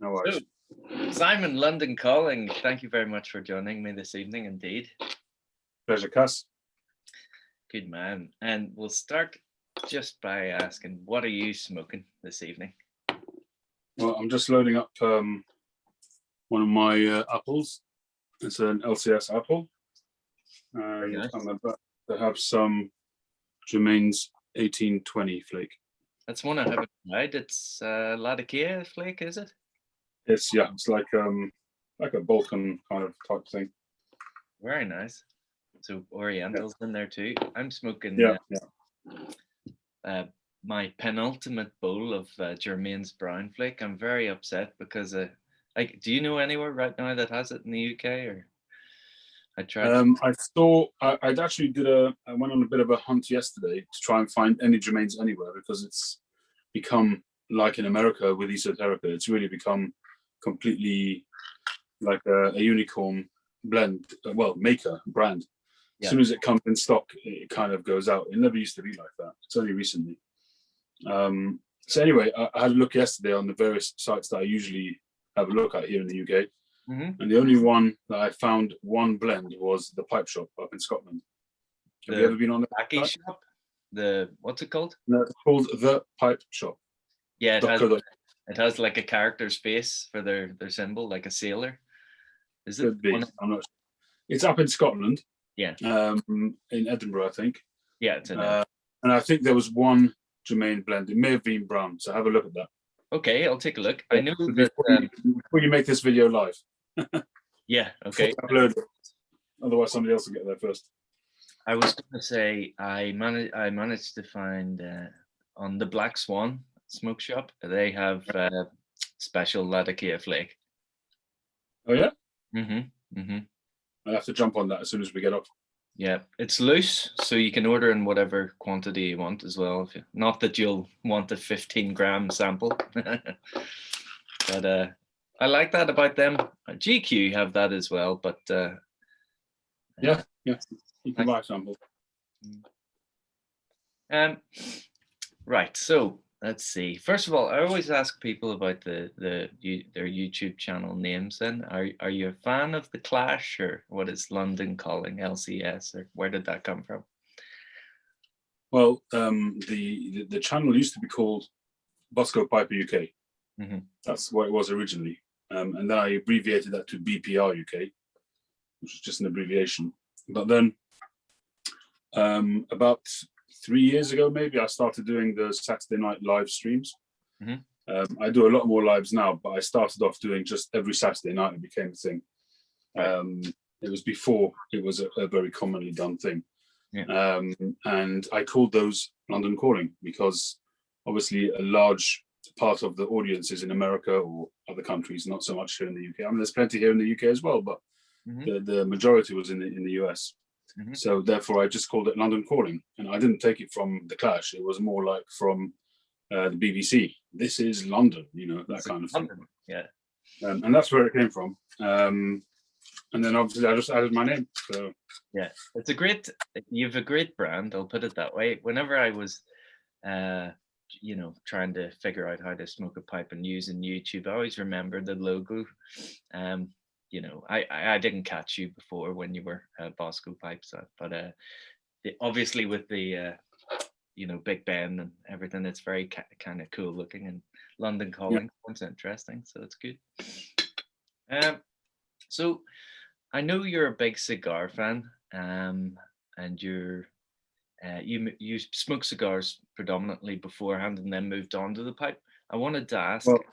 No So, worries. Simon, London Calling, thank you very much for joining me this evening indeed. Pleasure, Cass. Good man. And we'll start just by asking, what are you smoking this evening? Well, I'm just loading up one of my apples. It's an LCS apple. And nice. I'm about to have some Jermaine's 1820 flake. That's one I haven't tried. It's Latakia flake, is it? It's like a Balkan kind of type thing. Very nice. So Oriental's in there too. I'm smoking my penultimate bowl of Jermaine's brown flake. I'm very upset because do you know anywhere right now that has it in the UK? Or I tried. I'd actually I went on a bit of a hunt yesterday to try and find any Jermaine's anywhere, because it's become like in America with Esoterica. It's really become completely like a unicorn blend, maker brand. As soon as it comes in stock, it kind of goes out. It never used to be like that. It's only recently. So anyway, I had a look yesterday on the various sites that I usually have a look at here in the UK. Mm-hmm. And the only one that I found one blend was the Pipe Shop up in Scotland. Have you ever been on the Wacky shop? What's it called? No, it's called the Pipe Shop. Yeah, it has like a character's face for their symbol, like a sailor. Is it? Could be. I'm not sure. It's up in Scotland. Yeah. In Edinburgh, I think. Yeah, it's in Edinburgh. And I think there was one Jermaine blend. It may have been brown, so have a look at that. Okay, I'll take a look. I know that before you make this video live. Yeah. Okay. Upload it. Otherwise, somebody else will get there first. I was going to say I managed to find on the Black Swan smoke shop. They have special Latakia flake. Oh yeah. Mm-hmm. I'll have to jump on that as soon as we get up. Yeah, it's loose, so you can order in whatever quantity you want as well. Not that you'll want a 15-gram sample, but I like that about them. GQ have that as well, but yeah, you can buy a sample. Right. So let's see. First of all, I always ask people about their YouTube channel names. Then, are you a fan of The Clash, or what is London Calling, LCS, or where did that come from? Well, the channel used to be called Bosco Piper UK. Mm-hmm. That's what it was originally, and then I abbreviated that to BPR UK, which is just an abbreviation. But then, about 3 years ago, maybe, I started doing the Saturday night live streams. Mm-hmm. I do a lot more lives now, but I started off doing just every Saturday night. It became a thing. Right. It was before it was a very commonly done thing. Yeah. And I called those London Calling because obviously a large part of the audience is in America or other countries, not so much here in the UK. I mean, there's plenty here in the UK as well, but the majority was in the US. Mm-hmm. So therefore, I just called it London Calling, and I didn't take it from The Clash. It was more like from the BBC. This is London, that kind of thing. Yeah. And that's where it came from. And then obviously I just added my name. So yeah, you've a great brand. I'll put it that way. Whenever I was, trying to figure out how to smoke a pipe and using YouTube, I always remember the logo. I didn't catch you before when you were Bosco Pipes, but obviously with the Big Ben and everything, it's very kind of cool looking, and London Calling sounds interesting, so it's good. So I know you're a big cigar fan, and you smoked cigars predominantly beforehand and then moved on to the pipe. I wanted to ask. Well,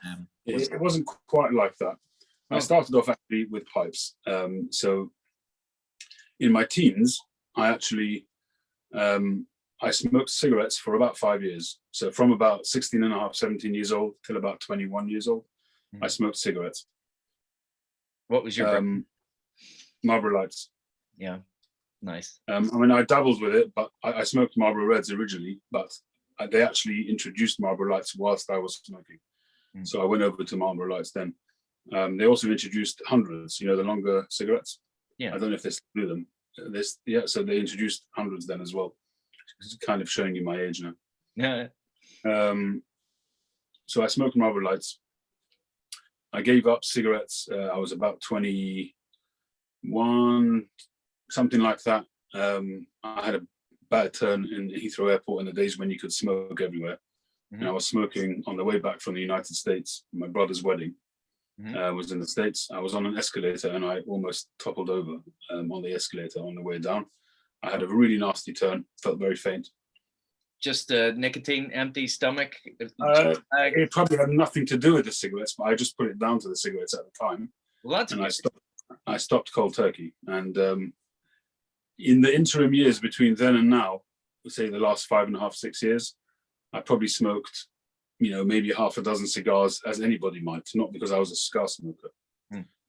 it wasn't quite like that. I started off actually with pipes. So in my teens, I actually I smoked cigarettes for about 5 years. So from about 16 and a half, 17 years old till about 21 years old, I smoked cigarettes. What was your Marlboro Lights? Yeah, nice. I mean, I dabbled with it, but I smoked Marlboro Reds originally, but they actually introduced Marlboro Lights whilst I was smoking. So I went over to Marlboro Lights then. They also introduced hundreds, the longer cigarettes. Yeah. I don't know if they still do them. So they introduced hundreds then as well. It's kind of showing you my age now. Yeah. So I smoked Marlboro Lights. I gave up cigarettes. I was about 21, something like that. I had a bad turn in Heathrow Airport in the days when you could smoke everywhere. And I was smoking on the way back from the United States. My brother's wedding was in the States. I was on an escalator and I almost toppled over on the escalator on the way down. I had a really nasty turn, felt very faint. Just a nicotine, empty stomach? It probably had nothing to do with the cigarettes, but I just put it down to the cigarettes at the time. Well, that's and good. I stopped cold turkey. And in the interim years between then and now, say the last 5.5, 6 years, I probably smoked, maybe half a dozen cigars, as anybody might, not because I was a cigar smoker.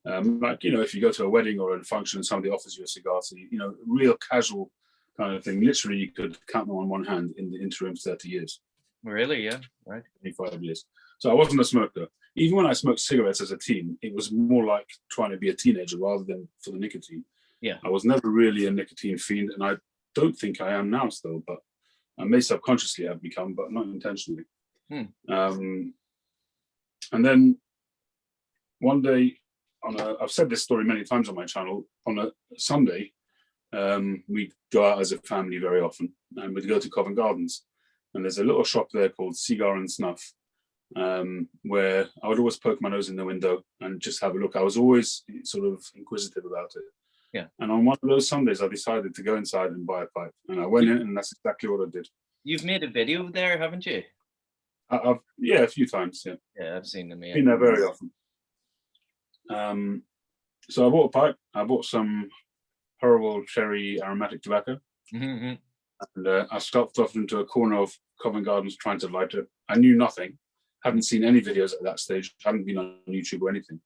Like, if you go to a wedding or a function and somebody offers you a cigar, so, real casual kind of thing. Literally, you could count them on one hand in the interim 30 years. Really? Yeah, right. 25 years. So I wasn't a smoker. Even when I smoked cigarettes as a teen, it was more like trying to be a teenager rather than for the nicotine. Yeah. I was never really a nicotine fiend, and I don't think I am now still, but I may subconsciously have become, but not intentionally. And then one day, I've said this story many times on my channel, on a Sunday, we go out as a family very often, and we'd go to Covent Gardens, and there's a little shop there called Cigar and Snuff, where I would always poke my nose in the window and just have a look. I was always sort of inquisitive about it. Yeah. And on one of those Sundays, I decided to go inside and buy a pipe, and I went in, and that's exactly what I did. You've made a video there, haven't you? Yeah, a few times. Yeah. Yeah, I've seen them. Yeah. Been there very often. So I bought a pipe. I bought some horrible cherry aromatic tobacco, and I stopped off into a corner of Covent Gardens trying to light it. I knew nothing, hadn't seen any videos at that stage, hadn't been on YouTube or anything.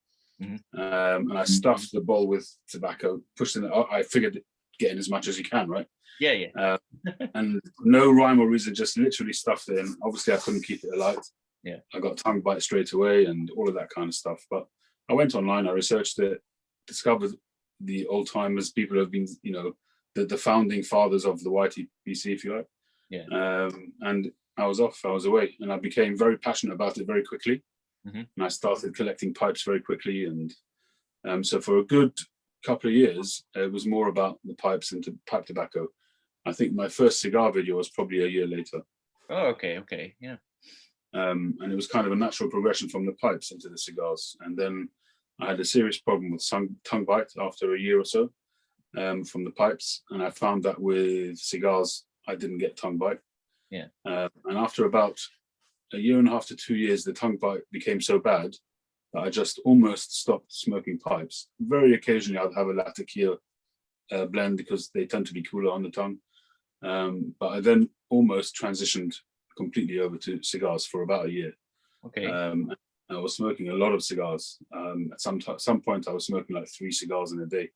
And I stuffed the bowl with tobacco, pushed in. I figured getting as much as you can, right? Yeah. And no rhyme or reason, just literally stuffed it in. Obviously, I couldn't keep it alight. Yeah. I got tongue bite straight away and all of that kind of stuff. But I went online, I researched it, discovered the old timers, people who have been, the founding fathers of the YTPC, if you like. Yeah. And I was off, I was away, and I became very passionate about it very quickly. And I started collecting pipes very quickly. And so for a good couple of years, it was more about the pipes and pipe tobacco. I think my first cigar video was probably a year later. Oh, okay, yeah. And it was kind of a natural progression from the pipes into the cigars. And then I had a serious problem with tongue bite after a year or so from the pipes. And I found that with cigars, I didn't get tongue bite. Yeah. And after about a year and a half to 2 years, the tongue bite became so bad that I just almost stopped smoking pipes. Very occasionally, I'd have a Latakia blend because they tend to be cooler on the tongue. But I then almost transitioned completely over to cigars for about a year. Okay. I was smoking a lot of cigars. At some point, I was smoking like 3 cigars in a day.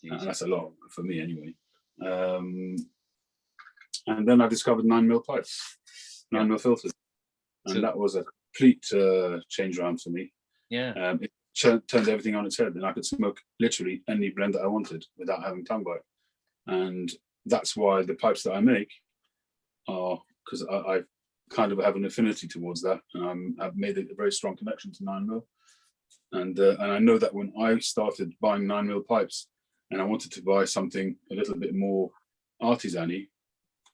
And that's a lot for me anyway. And then I discovered 9mm pipes, 9mm filters. And that was a complete change around for me. Yeah. It turned everything on its head, and I could smoke literally any blend that I wanted without having tongue bite. And that's why the pipes that I make are, because I kind of have an affinity towards that, and I've made a very strong connection to 9mm. And I know that when I started buying 9mm pipes, and I wanted to buy something a little bit more artisan-y,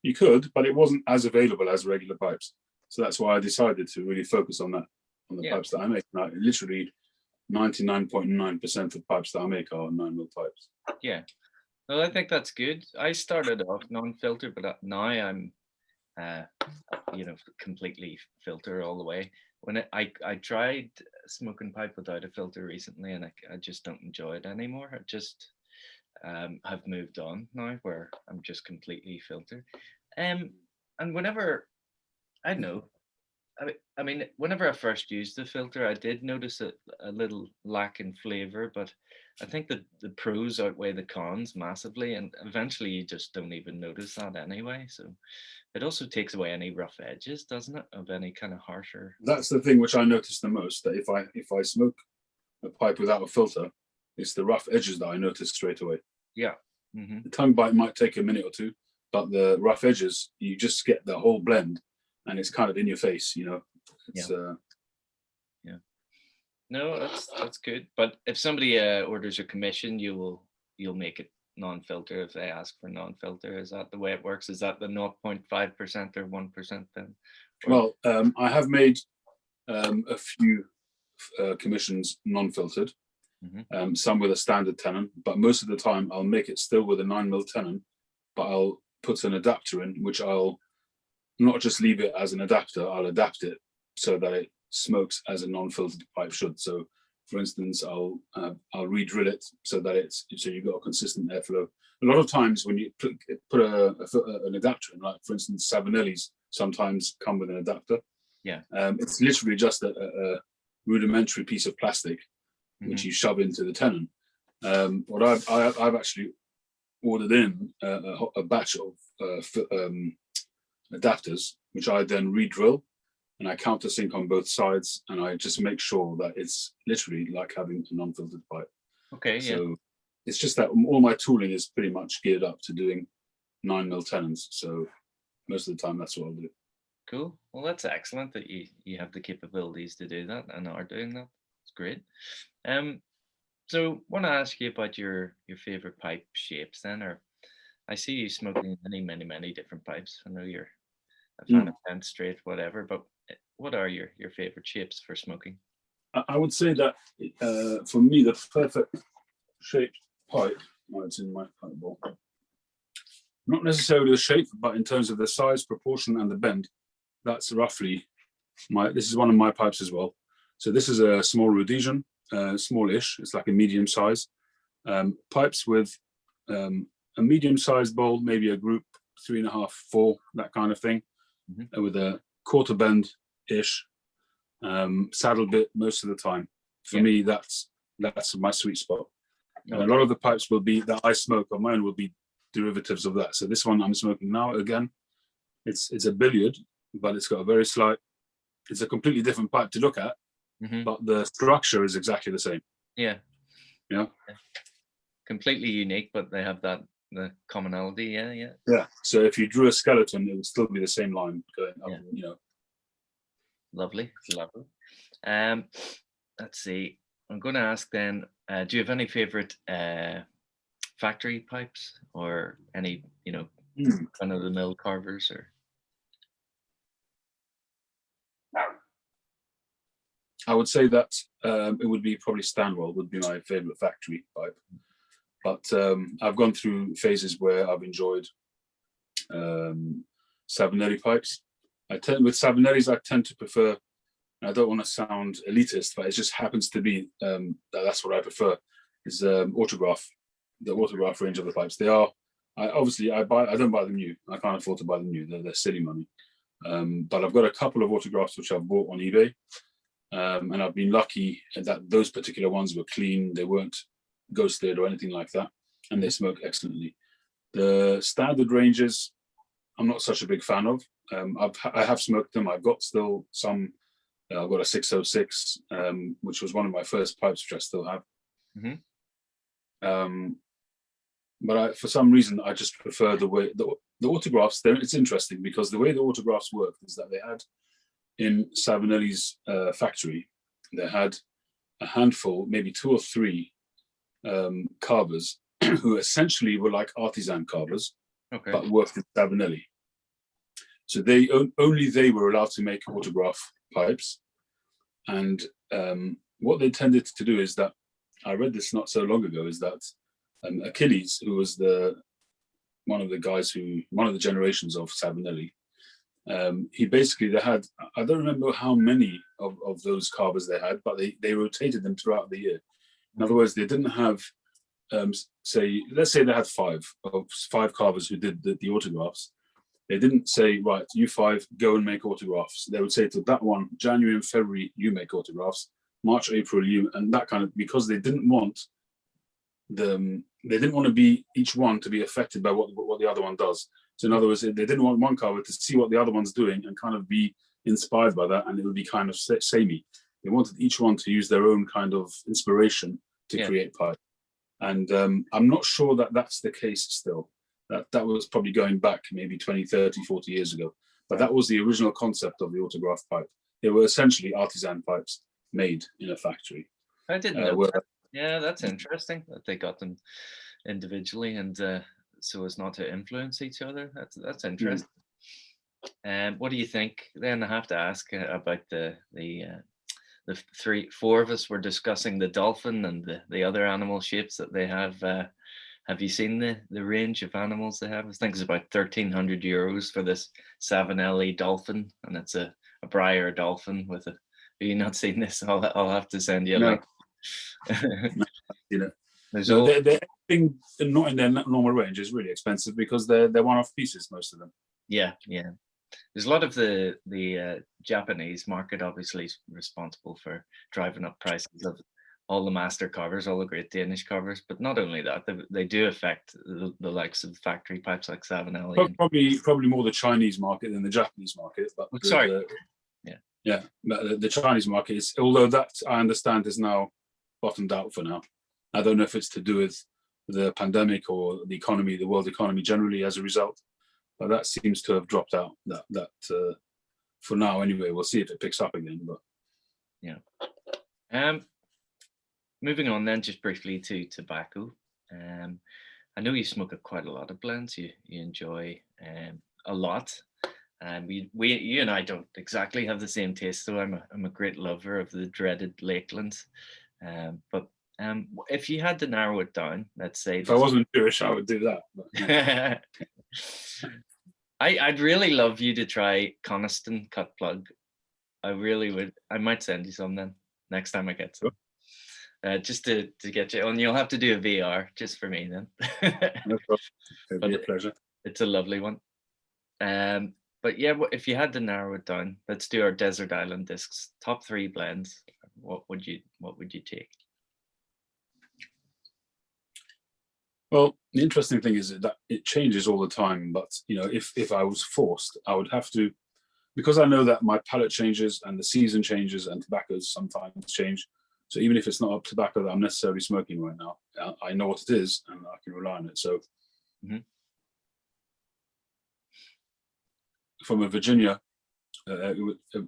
you could, but it wasn't as available as regular pipes. So that's why I decided to really focus on that, on the pipes that I make. Now, literally 99.9% of pipes that I make are 9mm pipes. Yeah. Well, I think that's good. I started off non-filter, but now I'm, completely filter all the way. When I tried smoking pipe without a filter recently, and I just don't enjoy it anymore. I just have moved on now, where I'm just completely filter. And whenever, I don't know, I mean, whenever I first used the filter, I did notice a little lack in flavor, but I think that the pros outweigh the cons massively, and eventually you just don't even notice that anyway. So it also takes away any rough edges, doesn't it, of any kind of harsher. That's the thing which I notice the most, that if I smoke a pipe without a filter, it's the rough edges that I notice straight away. Yeah. The tongue bite might take a minute or two, but the rough edges, you just get the whole blend, and it's kind of in your face, It's, yeah. No, that's good. But if somebody orders a commission, you'll make it non-filter if they ask for non-filter. Is that the way it works? Is that the 0.5% or 1% then? Or, Well, I have made a few commissions non-filtered, Mhm. some with a standard tenon, but most of the time I'll make it still with a 9mm tenon, but I'll put an adapter in, which I'll not just leave it as an adapter, I'll adapt it so that it smokes as a non-filtered pipe should. So, for instance, I'll re-drill it so that so you've got a consistent airflow. A lot of times when you put an adapter in, like for instance, Savinelli's sometimes come with an adapter. yeah. It's literally just a rudimentary piece of plastic which Mhm. you shove into the tenon. What I've actually ordered in a batch of adapters, which I then re-drill and I countersink on both sides, and I just make sure that it's literally like having a non-filtered pipe. Okay, yeah. So it's just that all my tooling is pretty much geared up to doing 9mm tenons. So most of the time, that's what I'll do. Cool. Well, that's excellent that you have the capabilities to do that and are doing that. It's great. So want to ask you about your favorite pipe shapes then, or I see you smoking many different pipes. I know you're a fan of bent, straight, whatever, but what are your favorite shapes for smoking? I would say that for me, the perfect shaped pipe, well, it's in my pipe bowl. Not necessarily the shape, but in terms of the size, proportion, and the bend, that's roughly this is one of my pipes as well. So this is a small Rhodesian, smallish. It's like a medium size. Pipes with a medium-sized bowl, maybe a group 3.5, 4, that kind of thing, with a quarter bend-ish saddle bit most of the time. For me, that's my sweet spot. And a lot of the pipes will be that I smoke on mine will be derivatives of that. So this one I'm smoking now, again, it's a billiard, but it's got a very slight. It's a completely different pipe to look at, but the structure is exactly the same. Yeah. Yeah. Completely unique, but they have the commonality. Yeah. Yeah. So if you drew a skeleton, it would still be the same line going up. Yeah. Lovely. Let's see. I'm going to ask then. Do you have any favorite factory pipes or any run of the mill carvers or? I would say that it would be probably Stanwell would be my favorite factory pipe, but I've gone through phases where I've enjoyed Savinelli pipes. With Savinellis, I tend to prefer. I don't want to sound elitist, but it just happens to be that's what I prefer. Is autograph, the autograph range of the pipes. They are. I don't buy them new. I can't afford to buy them new. They're silly money. But I've got a couple of autographs which I've bought on eBay. And I've been lucky that those particular ones were clean. They weren't ghosted or anything like that, and they smoke excellently. The standard ranges, I'm not such a big fan of. I have smoked them. I've got still some. I've got a 606, which was one of my first pipes, which I still have. But for some reason, I just prefer the way the autographs. It's interesting because the way the autographs work is that they had in Savinelli's factory, they had a handful, maybe 2 or 3 carvers who essentially were like artisan carvers, but worked in Savinelli. So only they were allowed to make autograph pipes. And what they tended to do is that, I read this not so long ago, is that Achilles, who was one of the generations of Savinelli, they had, I don't remember how many of those carvers they had, but they rotated them throughout the year. In other words, they didn't have, let's say they had 5 carvers who did the autographs. They didn't say, right, you 5 go and make autographs. They would say to that one, January and February, you make autographs. March, April, you, and that kind of, because they didn't want to be each one to be affected by what the other one does. So in other words, they didn't want one carver to see what the other one's doing and kind of be inspired by that, and it would be kind of samey. They wanted each one to use their own kind of inspiration to create pipe. And I'm not sure that that's the case still. That was probably going back maybe 20, 30, 40 years ago. But that was the original concept of the autograph pipe. They were essentially artisan pipes. made in a factory. I didn't know Where, that. Yeah, that's interesting that they got them individually and so as not to influence each other. That's interesting. What do you think? Then I have to ask about the 4 of us were discussing the dolphin and the other animal shapes that they have. Have you seen the range of animals they have? I think it's about €1,300 for this Savanelli dolphin, and it's a Briar dolphin with a. Have you not seen this? I'll have to send you a link. There's they're not in their normal range is really expensive because they're one-off pieces, most of them. Yeah. There's a lot of the Japanese market obviously is responsible for driving up prices of all the master carvers, all the great Danish carvers. But not only that, they do affect the likes of factory pipes like Savanelli. Probably more the Chinese market than the Japanese market. But the Chinese market is, although that I understand is now bottomed out for now. I don't know if it's to do with the pandemic or the economy, the world economy generally as a result. But that seems to have dropped out. That for now, anyway. We'll see if it picks up again. But yeah. Moving on then, just briefly to tobacco. I know you smoke quite a lot of blends. You enjoy a lot. You and I don't exactly have the same taste, though. I'm a great lover of the dreaded Lakelands. But if you had to narrow it down, let's say if I wasn't Jewish, I would do that. But, I'd really love you to try Coniston cut plug. I really would. I might send you some then next time I get some. Just to get you on. You'll have to do a VR just for me then. No problem. It'd be a pleasure. It's a lovely one. But yeah, if you had to narrow it down, let's do our Desert Island Discs top 3 blends. What would you take? Well, the interesting thing is that it changes all the time. But if I was forced, I would have to, because I know that my palate changes and the season changes and tobaccos sometimes change. So even if it's not a tobacco that I'm necessarily smoking right now, I know what it is and I can rely on it. So from a Virginia,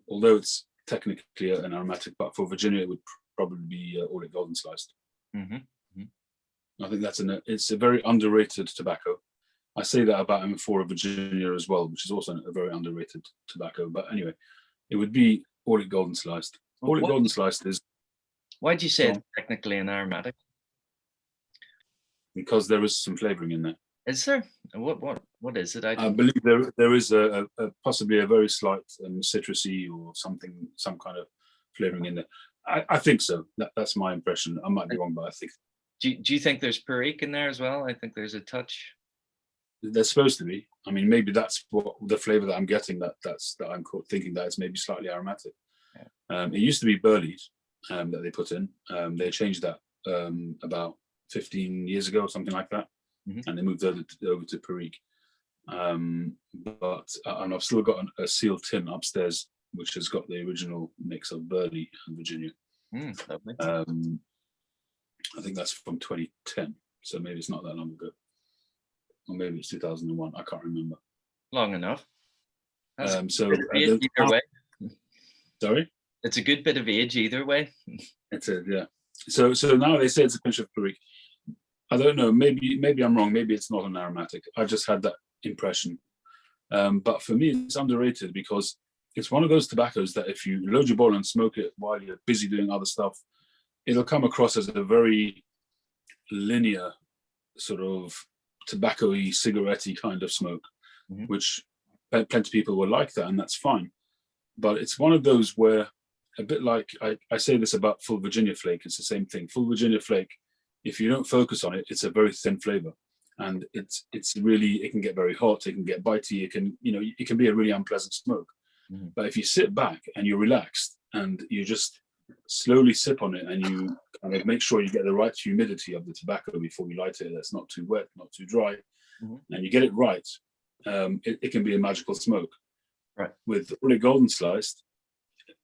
although it's technically an aromatic, but for Virginia, it would probably be Orlick Golden Sliced. I think it's a very underrated tobacco. I say that about M4 of Virginia as well, which is also a very underrated tobacco. But anyway, it would be Orlick Golden Sliced. Orlick Golden Sliced is. Why do you say it's technically an aromatic? Because there is some flavoring in there. Is there? What is it? I believe there is a possibly a very slight citrusy or something, some kind of flavoring in there. I think so. That's my impression. I might be wrong, but I think. Do you think there's Perique in there as well? I think there's a touch. There's supposed to be. I mean, maybe that's what the flavor that I'm getting. That I'm thinking that it's maybe slightly aromatic. Yeah. It used to be burleyed that they put in. They changed that about 15 years ago or something like that, and they moved over to Perique. And I've still got a sealed tin upstairs, which has got the original mix of Burley and Virginia. I think that's from 2010, so maybe it's not that long ago, or maybe it's 2001. I can't remember. Long enough. So either way. Sorry. It's a good bit of age either way. It's yeah. So now they say it's a pinch of Perique. I don't know. Maybe I'm wrong. Maybe it's not an aromatic. I just had that impression. But for me, it's underrated because it's one of those tobaccos that if you load your bowl and smoke it while you're busy doing other stuff, it'll come across as a very linear sort of tobacco-y, cigarette-y kind of smoke, which plenty of people will like that, and that's fine. But it's one of those where, a bit like I say this about Full Virginia Flake, it's the same thing. Full Virginia Flake, if you don't focus on it, it's a very thin flavor, and it's really, it can get very hot, it can get bitey, it can be a really unpleasant smoke. But if you sit back and you're relaxed and you just slowly sip on it and you kind of make sure you get the right humidity of the tobacco before you light it, that's not too wet, not too dry, and you get it right, it can be a magical smoke. Right. With Orlick Golden Sliced,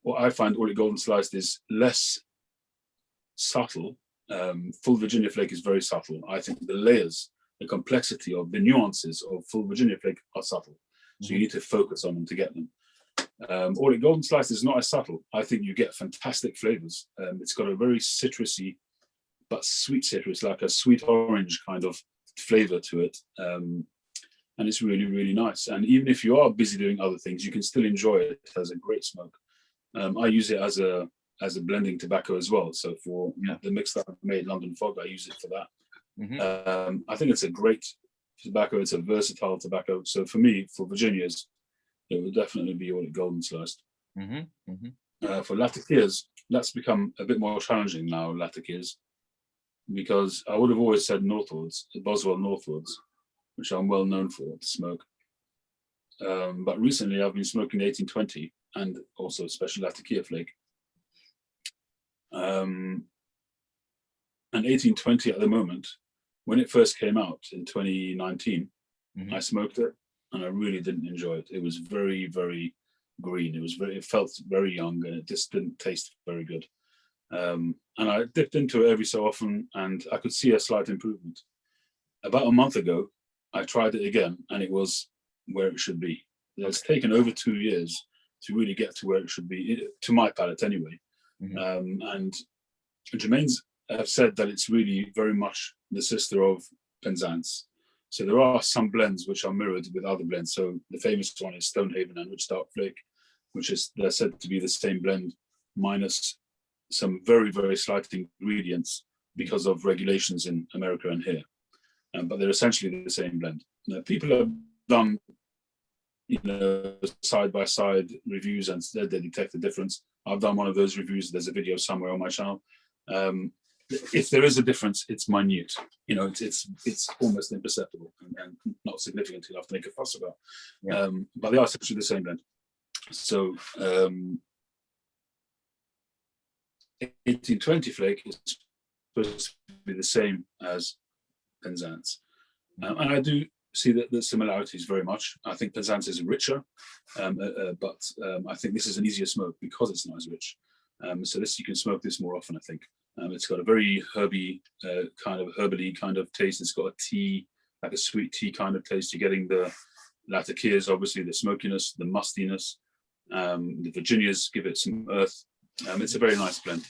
what I find Orlick Golden Sliced is less subtle. Full Virginia Flake is very subtle. I think the layers, the complexity of the nuances of Full Virginia Flake are subtle. So you need to focus on them to get them. Audit Golden Slice is not as subtle. I think you get fantastic flavors. It's got a very citrusy, but sweet citrus, like a sweet orange kind of flavor to it. And it's really, really nice. And even if you are busy doing other things, you can still enjoy it. It has a great smoke. I use it as a blending tobacco as well. So for the mix that I've made, London Fog, I use it for that. I think it's a great tobacco. It's a versatile tobacco. So for me, for Virginias, it would definitely be Audit Golden Sliced. For Latakias, that's become a bit more challenging now, Latakias, because I would have always said Northwoods, Boswell Northwoods, which I'm well known for to smoke. But recently I've been smoking 1820 and also Special Latakia Flake. And 1820 at the moment, when it first came out in 2019, I smoked it and I really didn't enjoy it. It was very, very green. It felt very young and it just didn't taste very good. And I dipped into it every so often and I could see a slight improvement. About a month ago, I tried it again and it was where it should be. It's taken over 2 years to really get to where it should be, to my palate anyway. And Jermaine's have said that it's really very much the sister of Penzance. So there are some blends which are mirrored with other blends. So the famous one is Stonehaven and Rich Dark Flake, which is, they're said to be the same blend minus some very, very slight ingredients because of regulations in America and here. But they're essentially the same blend. Now, people have done, side-by-side reviews and they detect the difference. I've done one of those reviews. There's a video somewhere on my channel. If there is a difference, it's minute. It's almost imperceptible and not significant enough to make a fuss about. But they are essentially the same blend. So 1820 Flake is supposed to be the same as Penzance. And I do see that the similarities very much. I think Penzance is richer, but I think this is an easier smoke because it's not as rich. So you can smoke this more often, I think. It's got a very herby, herbally kind of taste. It's got a tea, like a sweet tea kind of taste. You're getting the Latakias, obviously the smokiness, the mustiness. The Virginias give it some earth. It's a very nice blend.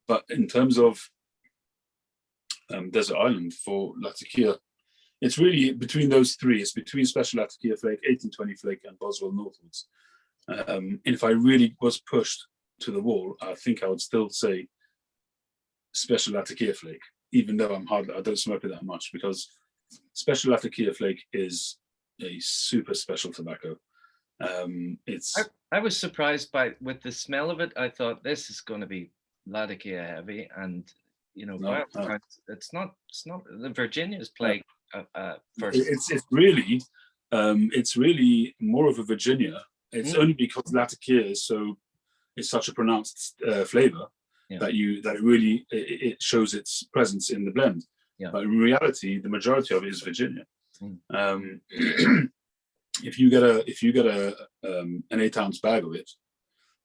But in terms of Desert Island for Latakia, it's really between those three. It's between Special Latakia Flake, 1820 Flake, and Boswell Northwoods. And if I really was pushed to the wall, I think I would still say Special Latakia Flake, even though I don't smoke it that much, because Special Latakia Flake is a super special tobacco. I was surprised with the smell of it. I thought this is going to be Latakia heavy, and no. It's not. The Virginia's playing first. It's really more of a Virginia. It's only because Latakia is such a pronounced flavor that it shows its presence in the blend. But in reality, the majority of it is Virginia. If you get an 8-ounce bag of it,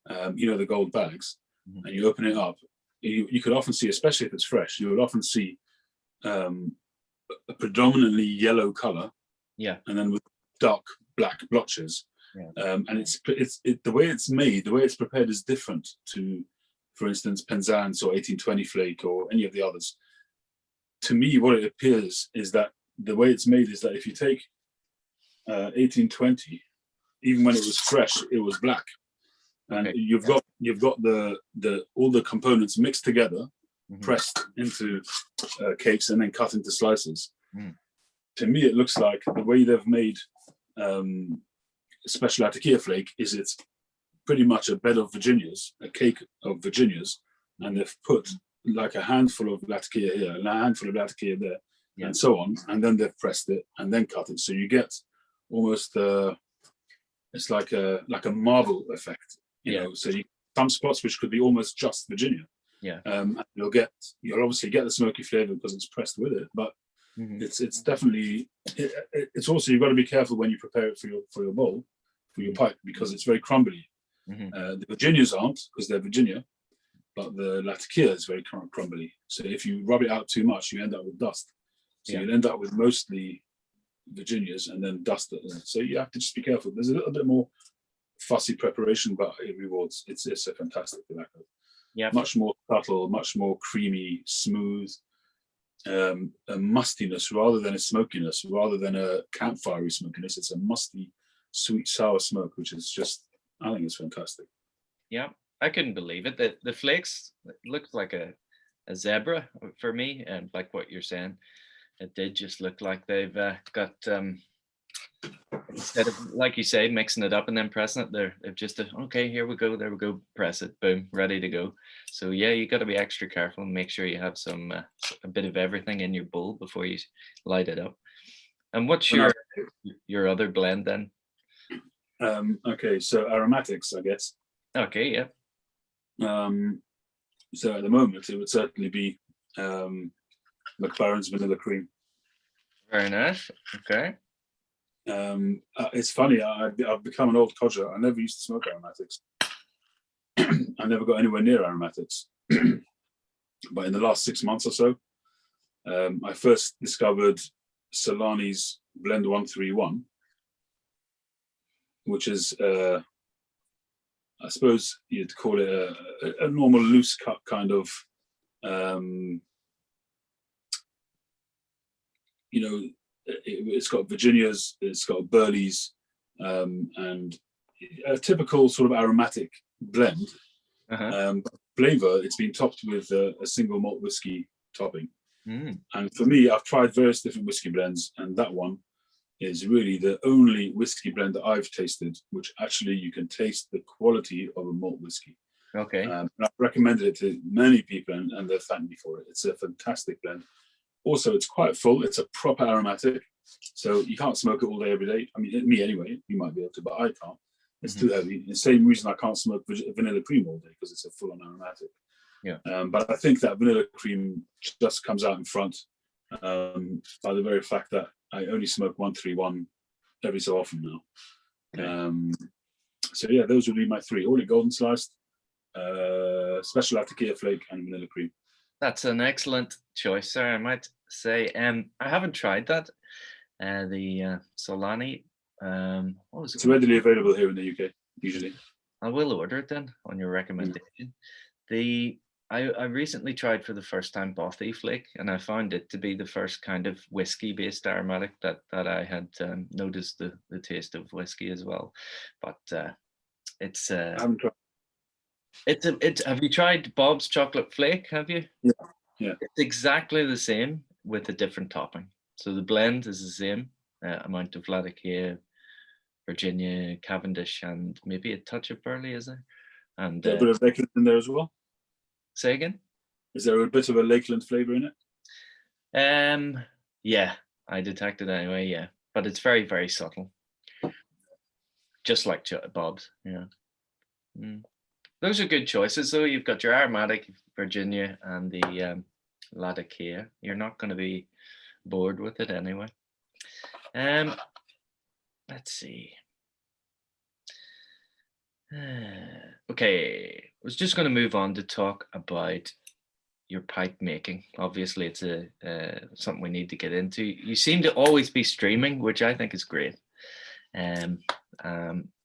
the gold bags, and you open it up, you could often see, especially if it's fresh, you would often see a predominantly yellow color, and then with dark black blotches. And it's the way it's made, the way it's prepared is different to, for instance, Penzance or 1820 Flake or any of the others. To me, what it appears is that the way it's made is that if you take 1820, even when it was fresh, it was black, and you've got all the components mixed together, pressed into cakes and then cut into slices. To me, it looks like the way they've made Special Latakia Flake is it's pretty much a bed of Virginias, a cake of Virginias, and they've put like a handful of Latakia here and a handful of Latakia there, and so on, and then they've pressed it and then cut it. So you get almost it's like a marble effect, So some spots which could be almost just Virginia. You'll obviously get the smoky flavor because it's pressed with it, but it's definitely it's also, you've got to be careful when you prepare it for your bowl, for your pipe, because it's very crumbly. The Virginias aren't, because they're Virginia, but the Latakia is very crumbly. So if you rub it out too much, you end up with dust. So you'll end up with mostly Virginias and then dust. So you have to just be careful. There's a little bit more fussy preparation, but it rewards. It's a fantastic tobacco. Yeah. Much more subtle, much more creamy, smooth, a mustiness rather than a smokiness, rather than a campfirey smokiness. It's a musty, sweet, sour smoke, which is just, I think it's fantastic. Yeah, I couldn't believe it. The flakes looked like a zebra for me, and like what you're saying, it did just look like they've got instead of, like you say, mixing it up and then pressing it, they've just okay, here we go, there we go, press it, boom, ready to go. So yeah, you got to be extra careful and make sure you have some a bit of everything in your bowl before you light it up. And what's your other blend then? Okay, so aromatics, I guess. Okay, yeah. So at the moment, it would certainly be McLaren's Vanilla Cream. Very nice. Okay. It's funny, I've become an old codger. I never used to smoke aromatics. I never got anywhere near aromatics. But in the last 6 months or so, I first discovered Solani's Blend 131, which is, I suppose you'd call it a normal loose cut kind of, it's got Virginias, it's got Burleys, and a typical sort of aromatic blend. Flavor, it's been topped with a single malt whiskey topping. And for me, I've tried various different whiskey blends, and that one is really the only whiskey blend that I've tasted which actually you can taste the quality of a malt whiskey. Okay. And I've recommended it to many people, and they've thanked me for it. It's a fantastic blend. Also, it's quite full. It's a proper aromatic, so you can't smoke it all day, every day. I mean, me anyway. You might be able to, but I can't. It's too heavy. The same reason I can't smoke vanilla cream all day, because it's a full-on aromatic. Yeah. But I think that vanilla cream just comes out in front by the very fact that I only smoke 131 every so often now. Okay. So yeah, those would be my three: Orlik Golden Sliced, Special Attica Flake, and vanilla cream. That's an excellent choice, sir. I might say, I haven't tried that. The Solani. What was it? It's readily available here in the UK, usually. I will order it then on your recommendation. I recently tried for the first time Bothy Flake, and I found it to be the first kind of whiskey-based aromatic that I had noticed the taste of whiskey as well. But it's I haven't tried. It's have you tried Bob's Chocolate Flake? Have you? Yeah. It's exactly the same with a different topping. So the blend is the same amount of Latakia, Virginia, Cavendish, and maybe a touch of Burley, is there? And a bit of Lakeland in there as well. Say again? Is there a bit of a Lakeland flavour in it? Yeah, I detected anyway. Yeah, but it's very, very subtle, just like Bob's. Yeah. Those are good choices. So you've got your aromatic Virginia and the Latakia. You're not going to be bored with it anyway. Let's see. Okay, I was just going to move on to talk about your pipe making. Obviously, it's something we need to get into. You seem to always be streaming, which I think is great.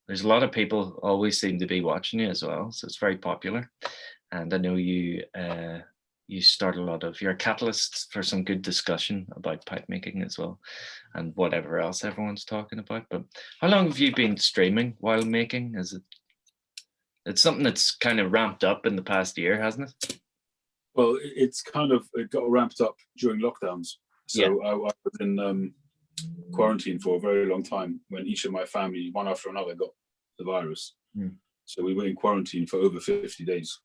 There's a lot of people always seem to be watching you as well, so it's very popular. And I know you start a lot of, you're a catalyst for some good discussion about pipe making as well, and whatever else everyone's talking about. But how long have you been streaming while making? It's something that's kind of ramped up in the past year, hasn't it? Well, it got ramped up during lockdowns. So I was in quarantine for a very long time when each of my family, one after another, got the virus. So we were in quarantine for over 50 days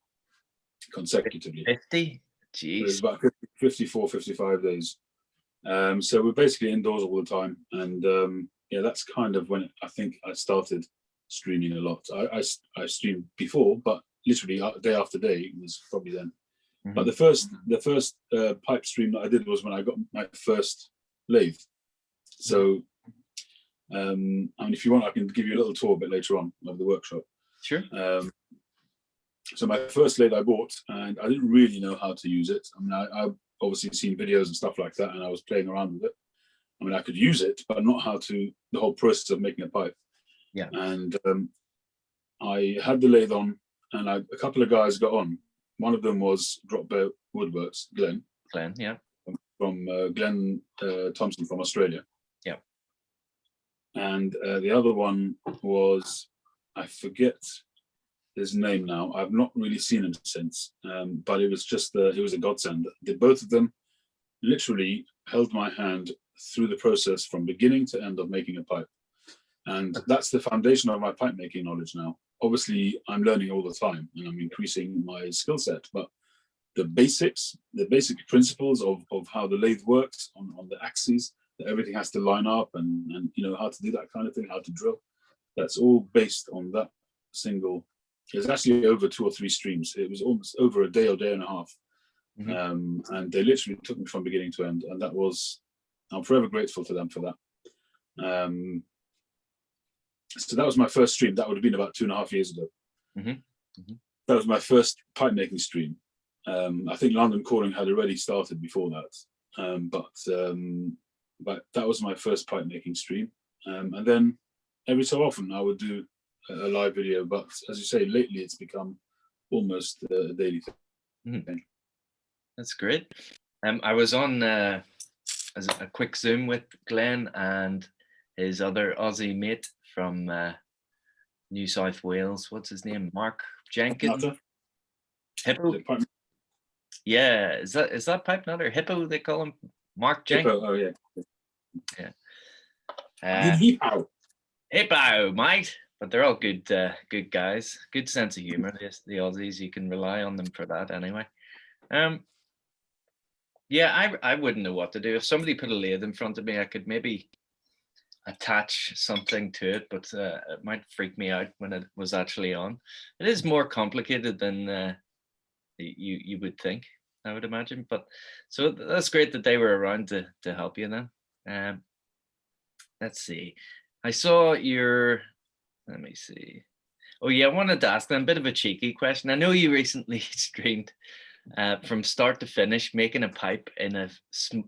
consecutively. 50? Jeez. It was about 54, 55 days. So we're basically indoors all the time. And that's kind of when I think I started streaming a lot. I streamed before, but literally day after day was probably then. But the first pipe stream that I did was when I got my first lathe. So, I mean, if you want, I can give you a little tour a bit later on of the workshop. Sure. So my first lathe I bought, and I didn't really know how to use it. I mean, I've obviously seen videos and stuff like that, and I was playing around with it. I mean, I could use it, but not how to, the whole process of making a pipe. Yeah. And I had the lathe on, and a couple of guys got on. One of them was Dropbow Woodworks, Glenn. Glenn, yeah. From Glenn Thompson from Australia. Yeah. And the other one was, I forget his name now. I've not really seen him since, but it was just it was a godsend. Both of them literally held my hand through the process from beginning to end of making a pipe. And that's the foundation of my pipe making knowledge now. Obviously, I'm learning all the time and I'm increasing my skill set, but the basics, the basic principles of how the lathe works on the axes, that everything has to line up and how to do that kind of thing, how to drill, that's all based on that single. It's actually over 2 or 3 streams. It was almost over a day or day and a half. Mm-hmm. And they literally took me from beginning to end. And I'm forever grateful to them for that. So that was my first stream. That would have been about 2.5 years ago. Mm-hmm. Mm-hmm. That was my first pipe making stream. I think London Calling had already started before that. But that was my first pipe making stream. And then every so often I would do a live video. But as you say, lately it's become almost a daily thing. Mm-hmm. That's great. I was on as a quick Zoom with Glenn and his other Aussie mate from New South Wales. What's his name? Mark Jenkins. Hippo. Yeah, is that Pipe Nutter? Hippo, they call him. Mark Jenkins. Hippo. Oh yeah. Yeah. Hippo, mate. But they're all good guys. Good sense of humor. The Aussies, you can rely on them for that anyway. Yeah, I wouldn't know what to do. If somebody put a lathe in front of me, I could maybe attach something to it, but it might freak me out when it was actually on. It is more complicated than you would think, I would imagine. But so that's great that they were around to help you then. Let's see. I saw your. Let me see. Oh yeah, I wanted to ask them a bit of a cheeky question. I know you recently streamed from start to finish making a pipe in a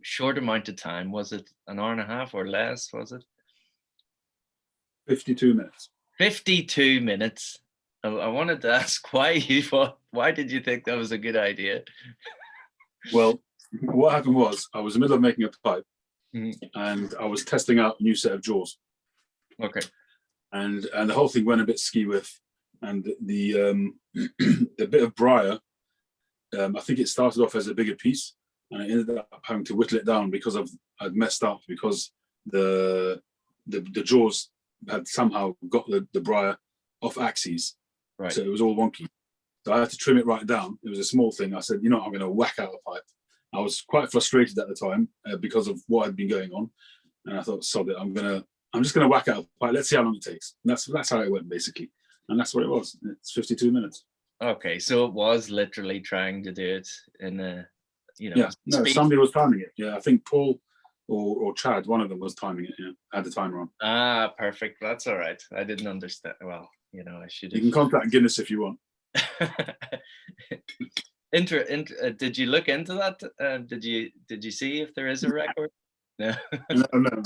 short amount of time. Was it an hour and a half or less? Was it 52 minutes? 52 minutes. I wanted to ask why did you think that was a good idea? Well, what happened was I was in the middle of making a pipe, and I was testing out a new set of jaws. Okay. And the whole thing went a bit ski with, and the bit of Briar, I think it started off as a bigger piece, and I ended up having to whittle it down because I'd messed up because the jaws had somehow got the Briar off axes, right. So it was all wonky. So I had to trim it right down. It was a small thing. I said, I'm going to whack out a pipe. I was quite frustrated at the time because of what had been going on, and I thought, sod it, I'm just going to whack out a pipe. Let's see how long it takes. And that's how it went basically, and that's what it was. It's 52 minutes. Okay, so it was literally trying to do it in a, Yeah, no, somebody was timing it. Yeah, I think Paul or Chad, one of them was timing it. Yeah, had the timer on. Ah, perfect. That's all right. I didn't understand. Well, I should have. You can contact Guinness if you want. Did you look into that? Did you see if there is a record? No. No.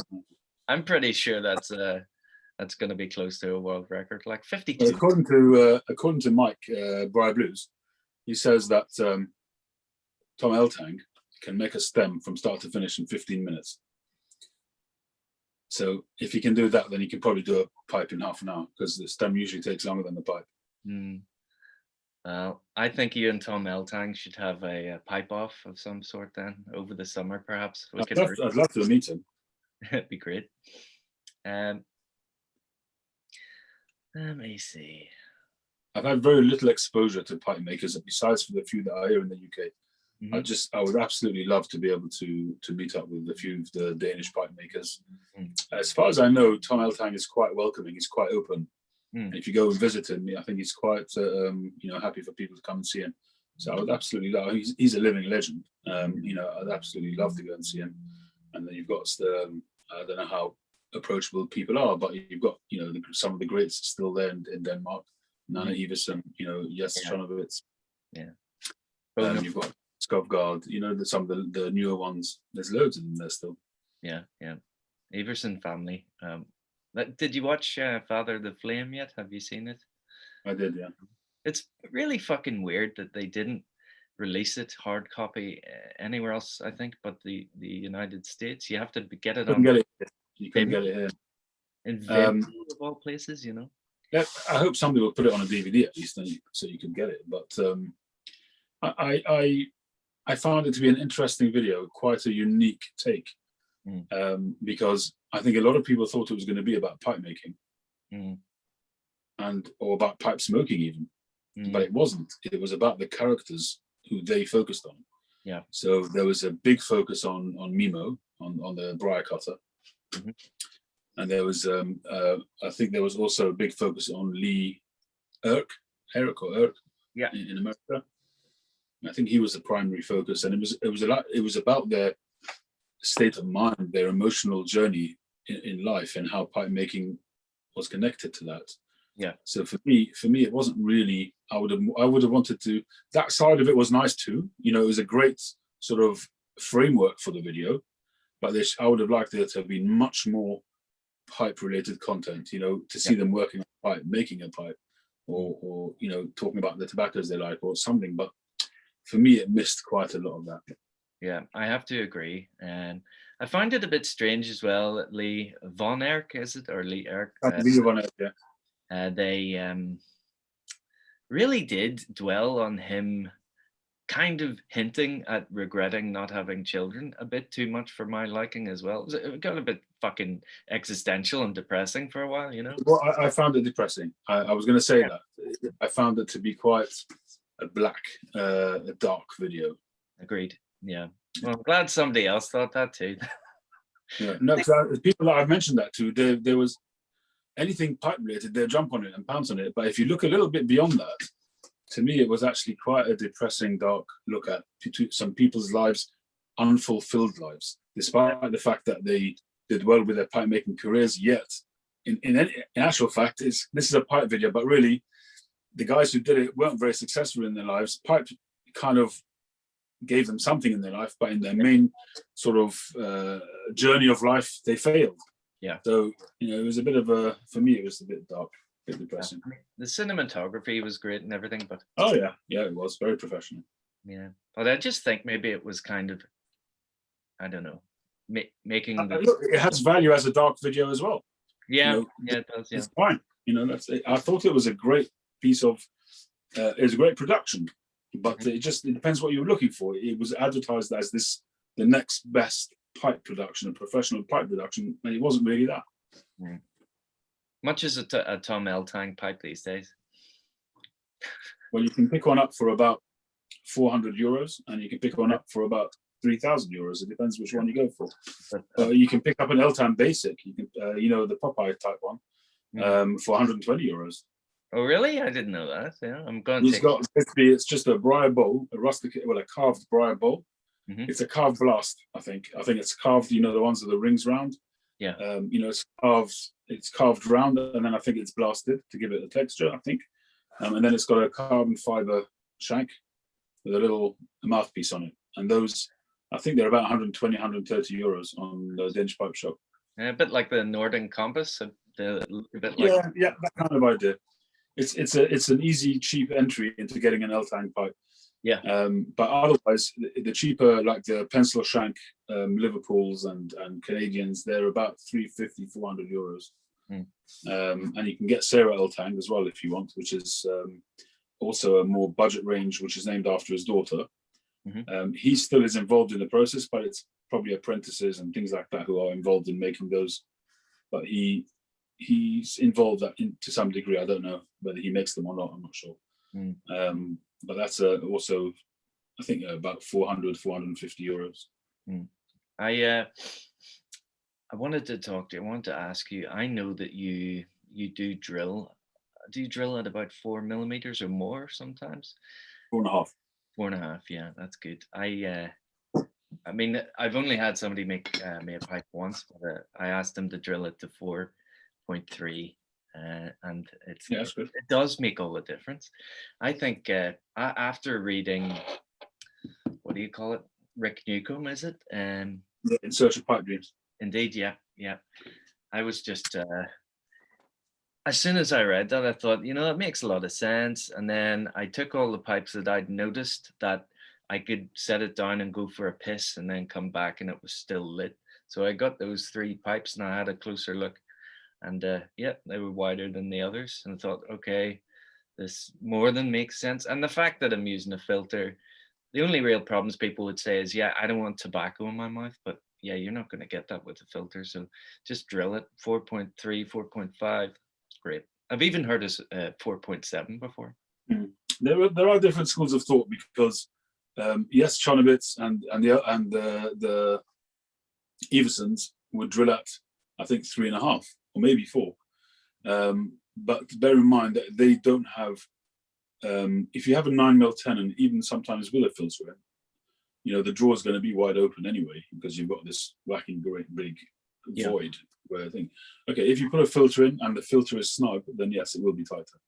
I'm pretty sure that's going to be close to a world record, like 52. According to Mike, Briar Blues, he says that Tom Eltang can make a stem from start to finish in 15 minutes. So if he can do that, then he can probably do a pipe in half an hour, because the stem usually takes longer than the pipe. Well, I think you and Tom Eltang should have a pipe off of some sort then over the summer, perhaps. I'd love to meet him. It'd be great. Let me see. I've had very little exposure to pipe makers, besides for the few that are here in the UK. I would absolutely love to be able to meet up with a few of the Danish pipe makers. As far as I know, Tom Eltang is quite welcoming. He's quite open. And if you go and visit him, I think he's quite happy for people to come and see him. So I would absolutely love. He's a living legend. I'd absolutely love to go and see him. And then you've got I don't know how approachable people are, but you've got some of the greats still there in Denmark. Nana Iversen, Jes Tronovitz. Yeah. You've got Skovgaard, some of the newer ones. There's loads of them there still. Yeah. Iversen family. Did you watch Father the Flame yet? Have you seen it? I did, yeah. It's really fucking weird that they didn't release it hard copy anywhere else, I think, but the United States. You have to get it Couldn't on get it. You couldn't Vimeo, get it here. in Vimeo of all places, Yeah, I hope somebody will put it on a DVD at least, so you can get it. But I found it to be an interesting video, quite a unique take, because I think a lot of people thought it was going to be about pipe making, or about pipe smoking even, but it wasn't. It was about the characters who they focused on. Yeah. So there was a big focus on Mimo, on the Briar cutter, and there was I think there was also a big focus on Lee Eric or Erk, yeah, in America. I think he was the primary focus, and it was about their state of mind, their emotional journey in life, and how pipe making was connected to that. Yeah. So for me, it wasn't really. I would have wanted to. That side of it was nice too. It was a great sort of framework for the video, but I would have liked there to have been much more pipe-related content. To see them working on pipe, making a pipe, or talking about the tobaccos they like or something. But for me, it missed quite a lot of that. Yeah, I have to agree. And I find it a bit strange as well that Lee Von Erck, is it? Or Lee Erck? Lee Von Erck, yeah. They really did dwell on him kind of hinting at regretting not having children a bit too much for my liking as well. It got a bit fucking existential and depressing for a while, Well, I found it depressing. I was going to say that. I found it to be quite a dark video. Agreed. Yeah. Well, I'm glad somebody else thought that too. Yeah. No, because people that I've mentioned that to, there was anything pipe related, they'll jump on it and pounce on it. But if you look a little bit beyond that, to me, it was actually quite a depressing, dark look at some people's lives, unfulfilled lives, despite the fact that they did well with their pipe making careers. Yet, in actual fact, this is a pipe video, but really, the guys who did it weren't very successful in their lives. Pipe kind of gave them something in their life, but in their main sort of journey of life, they failed. Yeah. So, it was a bit of for me, it was a bit dark, a bit depressing. Yeah. The cinematography was great and everything, but... Oh, yeah. Yeah, it was very professional. Yeah. But I just think maybe it was kind of, I don't know, making... Look, it has value as a dark video as well. Yeah, yeah, it does, yeah. It's fine. I thought it was a great piece of... it was a great production, but it depends what you're looking for. It was advertised as the next best pipe production, a professional pipe production, and it wasn't really that. Much as a Tom L. Tang pipe these days. Well, you can pick one up for about €400, and you can pick one up for about €3,000. It depends which one you go for. You can pick up an L-Tan Basic, you can, the Popeye type one, for €120. Oh, really? I didn't know that. Yeah, I'm going to. It's just a Briar bowl, a carved Briar bowl. It's a carved blast, I think. I think it's carved, the ones with the rings round. Yeah. It's carved round, and then I think it's blasted to give it a texture, I think. And then it's got a carbon fiber shank with a little mouthpiece on it. And those, I think they're about €120, €130 on the Danish Pipe Shop. Yeah, a bit like the Northern Compass. A bit like... Yeah, that kind of idea. It's an easy, cheap entry into getting an L-Tang pipe. Yeah. But otherwise, the cheaper, like the pencil shank Liverpools and Canadians, they're about €350, €400. And you can get Sarah L-Tang as well if you want, which is also a more budget range, which is named after his daughter. He still is involved in the process, but it's probably apprentices and things like that who are involved in making those. But he's involved to some degree. I don't know whether he makes them or not. I'm not sure. But that's also, I think, about €400, €450. I wanted to talk to you. I wanted to ask you. I know that you do drill. Do you drill at about 4 millimeters or more sometimes? 4.5. 4.5. Yeah, that's good. I mean, I've only had somebody make me a pipe once, but I asked them to drill it to 4.3, and that's good. It does make all the difference. I think after reading, what do you call it, Rick Newcomb, is it? In Search of Pipe Dreams. Indeed, yeah. I was just as soon as I read that, I thought, that makes a lot of sense. And then I took all the pipes that I'd noticed that I could set it down and go for a piss and then come back and it was still lit. So I got those 3 pipes and I had a closer look. And yeah, they were wider than the others. And I thought, okay, this more than makes sense. And the fact that I'm using a filter, the only real problems people would say is, yeah, I don't want tobacco in my mouth. But yeah, you're not going to get that with a filter. So just drill it. 4.3, 4.5. Great. I've even heard of 4.7 before. There are different schools of thought because yes, Chonobits and the Eversons would drill at, I think, 3.5 or maybe 4. But bear in mind that they don't have. If you have a 9mm tenon, even sometimes with a filter in, the draw is going to be wide open anyway because you've got this whacking great big void. Where I think, okay, if you put a filter in and the filter is snug, then yes, it will be tighter.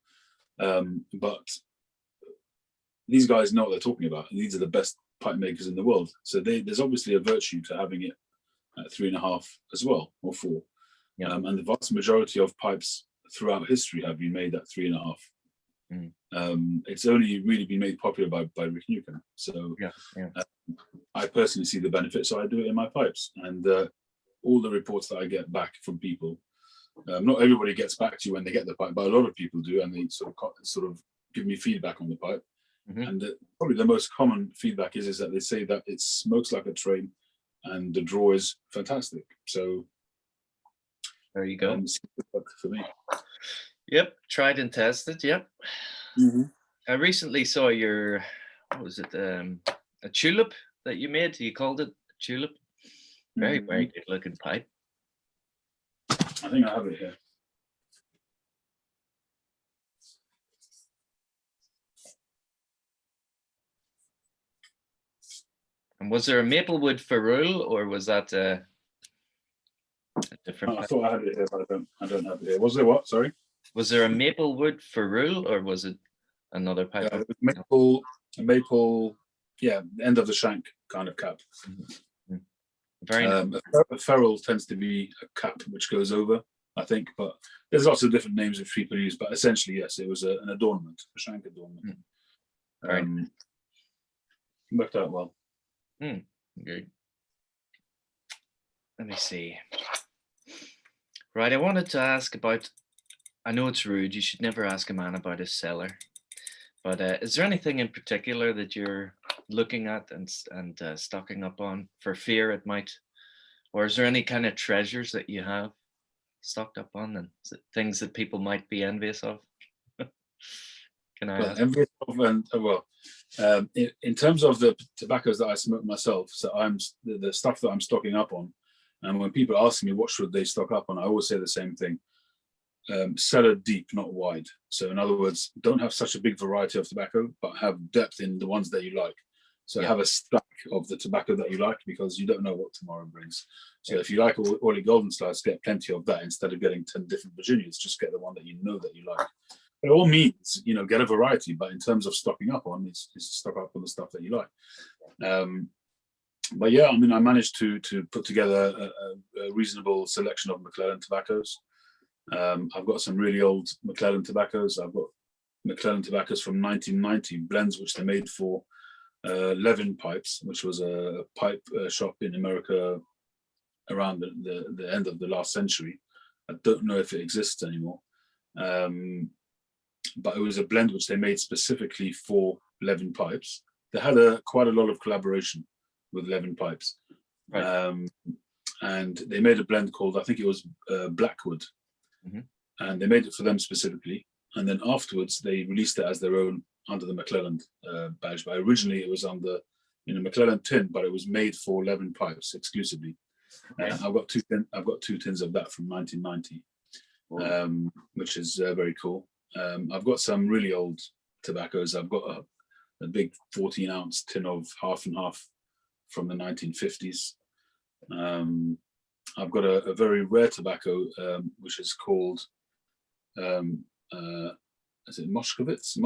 But these guys know what they're talking about. And these are the best pipe makers in the world. So there's obviously a virtue to having it at 3.5 as well, or 4. Yeah. And the vast majority of pipes throughout history have been made at 3.5. It's only really been made popular by Rick Newcomb. So I personally see the benefit, so I do it in my pipes. And all the reports that I get back from people, not everybody gets back to you when they get the pipe, but a lot of people do, and they sort of give me feedback on the pipe. And probably the most common feedback is that they say that it smokes like a train, and the draw is fantastic. So there you go. For me. Yep, tried and tested. Yep. I recently saw your, what was it? A tulip that you made. You called it a tulip. Very, very good looking pipe. I think I have it here. And was there a Maplewood ferrule, or was that a different? I thought I had it here, but I don't have it here. Was there what? Sorry. Was there a Maplewood ferrule, or was it another pipe? Yeah, it was maple. Yeah, end of the shank kind of cap. Very nice. A ferrule tends to be a cap which goes over, I think, but there's lots of different names which people use. But essentially, yes, it was an adornment, a shank adornment. Worked out well. Good. Let me see. Right, I wanted to ask about. I know it's rude. You should never ask a man about his cellar. But is there anything in particular that you're looking at and stocking up on for fear it might, or is there any kind of treasures that you have stocked up on, and things that people might be envious of? Can I ask? Envious of, and in terms of the tobaccos that I smoke myself, so I'm the stuff that I'm stocking up on, and when people ask me what should they stock up on, I always say the same thing. Cellar deep, not wide. So in other words, don't have such a big variety of tobacco, but have depth in the ones that you like. So have a stack of the tobacco that you like, because you don't know what tomorrow brings. So if you like Orley Golden Slice, get plenty of that instead of getting 10 different Virginias. Just get the one that you know that you like. By all means, get a variety, but in terms of stocking up on, it's stock up on the stuff that you like. But yeah, I managed to put together a reasonable selection of McClellan tobaccos. I've got some really old McClellan tobaccos. I've got McClellan tobaccos from 1990, blends which they made for Levin Pipes, which was a pipe shop in America around the end of the last century. I don't know if it exists anymore, but it was a blend which they made specifically for Levin Pipes. They had quite a lot of collaboration with Levin Pipes, and they made a blend called, I think it was Blackwood. And they made it for them specifically, and then afterwards they released it as their own under the McClellan badge. But originally it was under McClellan tin, but it was made for Levin Pipes exclusively. I've got two tins of that from 1990, which is very cool. I've got some really old tobaccos. I've got a big 14-ounce tin of half and half from the 1950s. I've got a very rare tobacco, which is called, is it Moskowitz?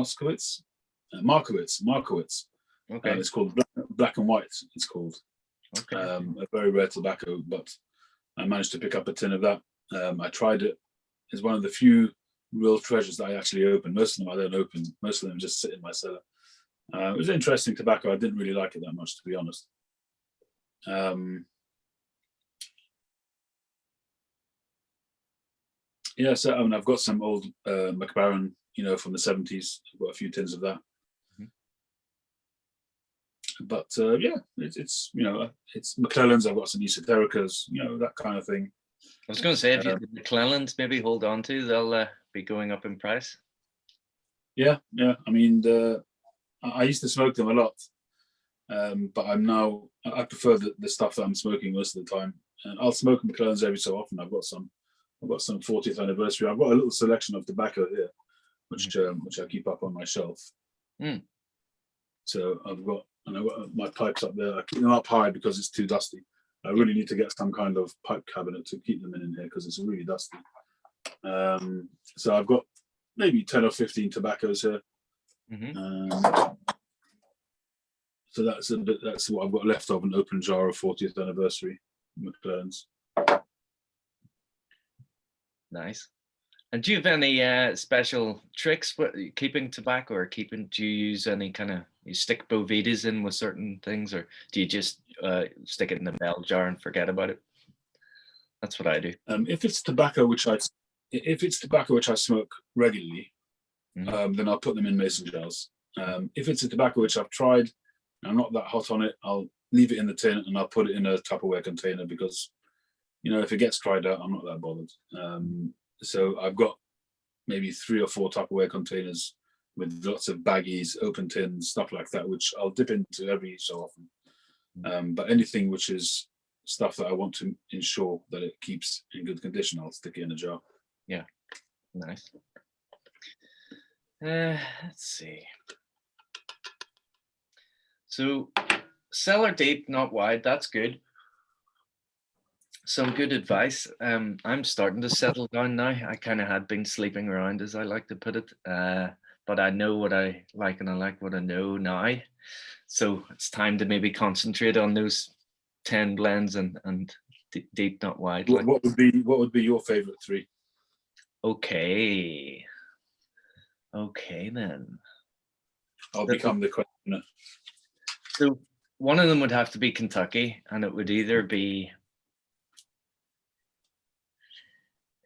Markowitz. Okay. It's called Black and White, it's called. Okay. A very rare tobacco, but I managed to pick up a tin of that. I tried it. It's one of the few real treasures that I actually open. Most of them I don't open. Most of them just sit in my cellar. It was interesting tobacco. I didn't really like it that much, to be honest. Yeah, so I mean, I've got some old McBaron, from the 70s. I've got a few tins of that. But yeah, it's McClellan's. I've got some Esotericas, that kind of thing. I was going to say, if you the McClellans maybe hold on to, they'll be going up in price. Yeah. I mean, I used to smoke them a lot, but I prefer the stuff that I'm smoking most of the time. And I'll smoke McClellan's every so often. I've got some 40th anniversary. I've got a little selection of tobacco here, which I keep up on my shelf. So I've got my pipes up there. I keep them up high because it's too dusty. I really need to get some kind of pipe cabinet to keep them in here because it's really dusty. So I've got maybe 10 or 15 tobaccos here. So that's what I've got left of an open jar of 40th anniversary McLaren's. Nice. And do you have any special tricks with keeping tobacco, or do you use any kind of, you stick Bovitas in with certain things, or do you just stick it in the bell jar and forget about it? That's what I do. If it's tobacco which I smoke regularly, then I'll put them in mason jars. If it's a tobacco which I've tried, and I'm not that hot on it, I'll leave it in the tin and I'll put it in a Tupperware container because, if it gets dried out, I'm not that bothered. So I've got maybe 3 or 4 Tupperware containers with lots of baggies, open tins, stuff like that, which I'll dip into every so often. But anything which is stuff that I want to ensure that it keeps in good condition, I'll stick it in a jar. Yeah, nice. Let's see. So cellar deep, not wide. That's good. Some good advice. I'm starting to settle down now. I kind of had been sleeping around, as I like to put it, but I know what I like and I like what I know now. So it's time to maybe concentrate on those 10 blends and deep, not wide. What would be your favorite 3? Okay then. I'll become the questioner. So one of them would have to be Kentucky, and it would either be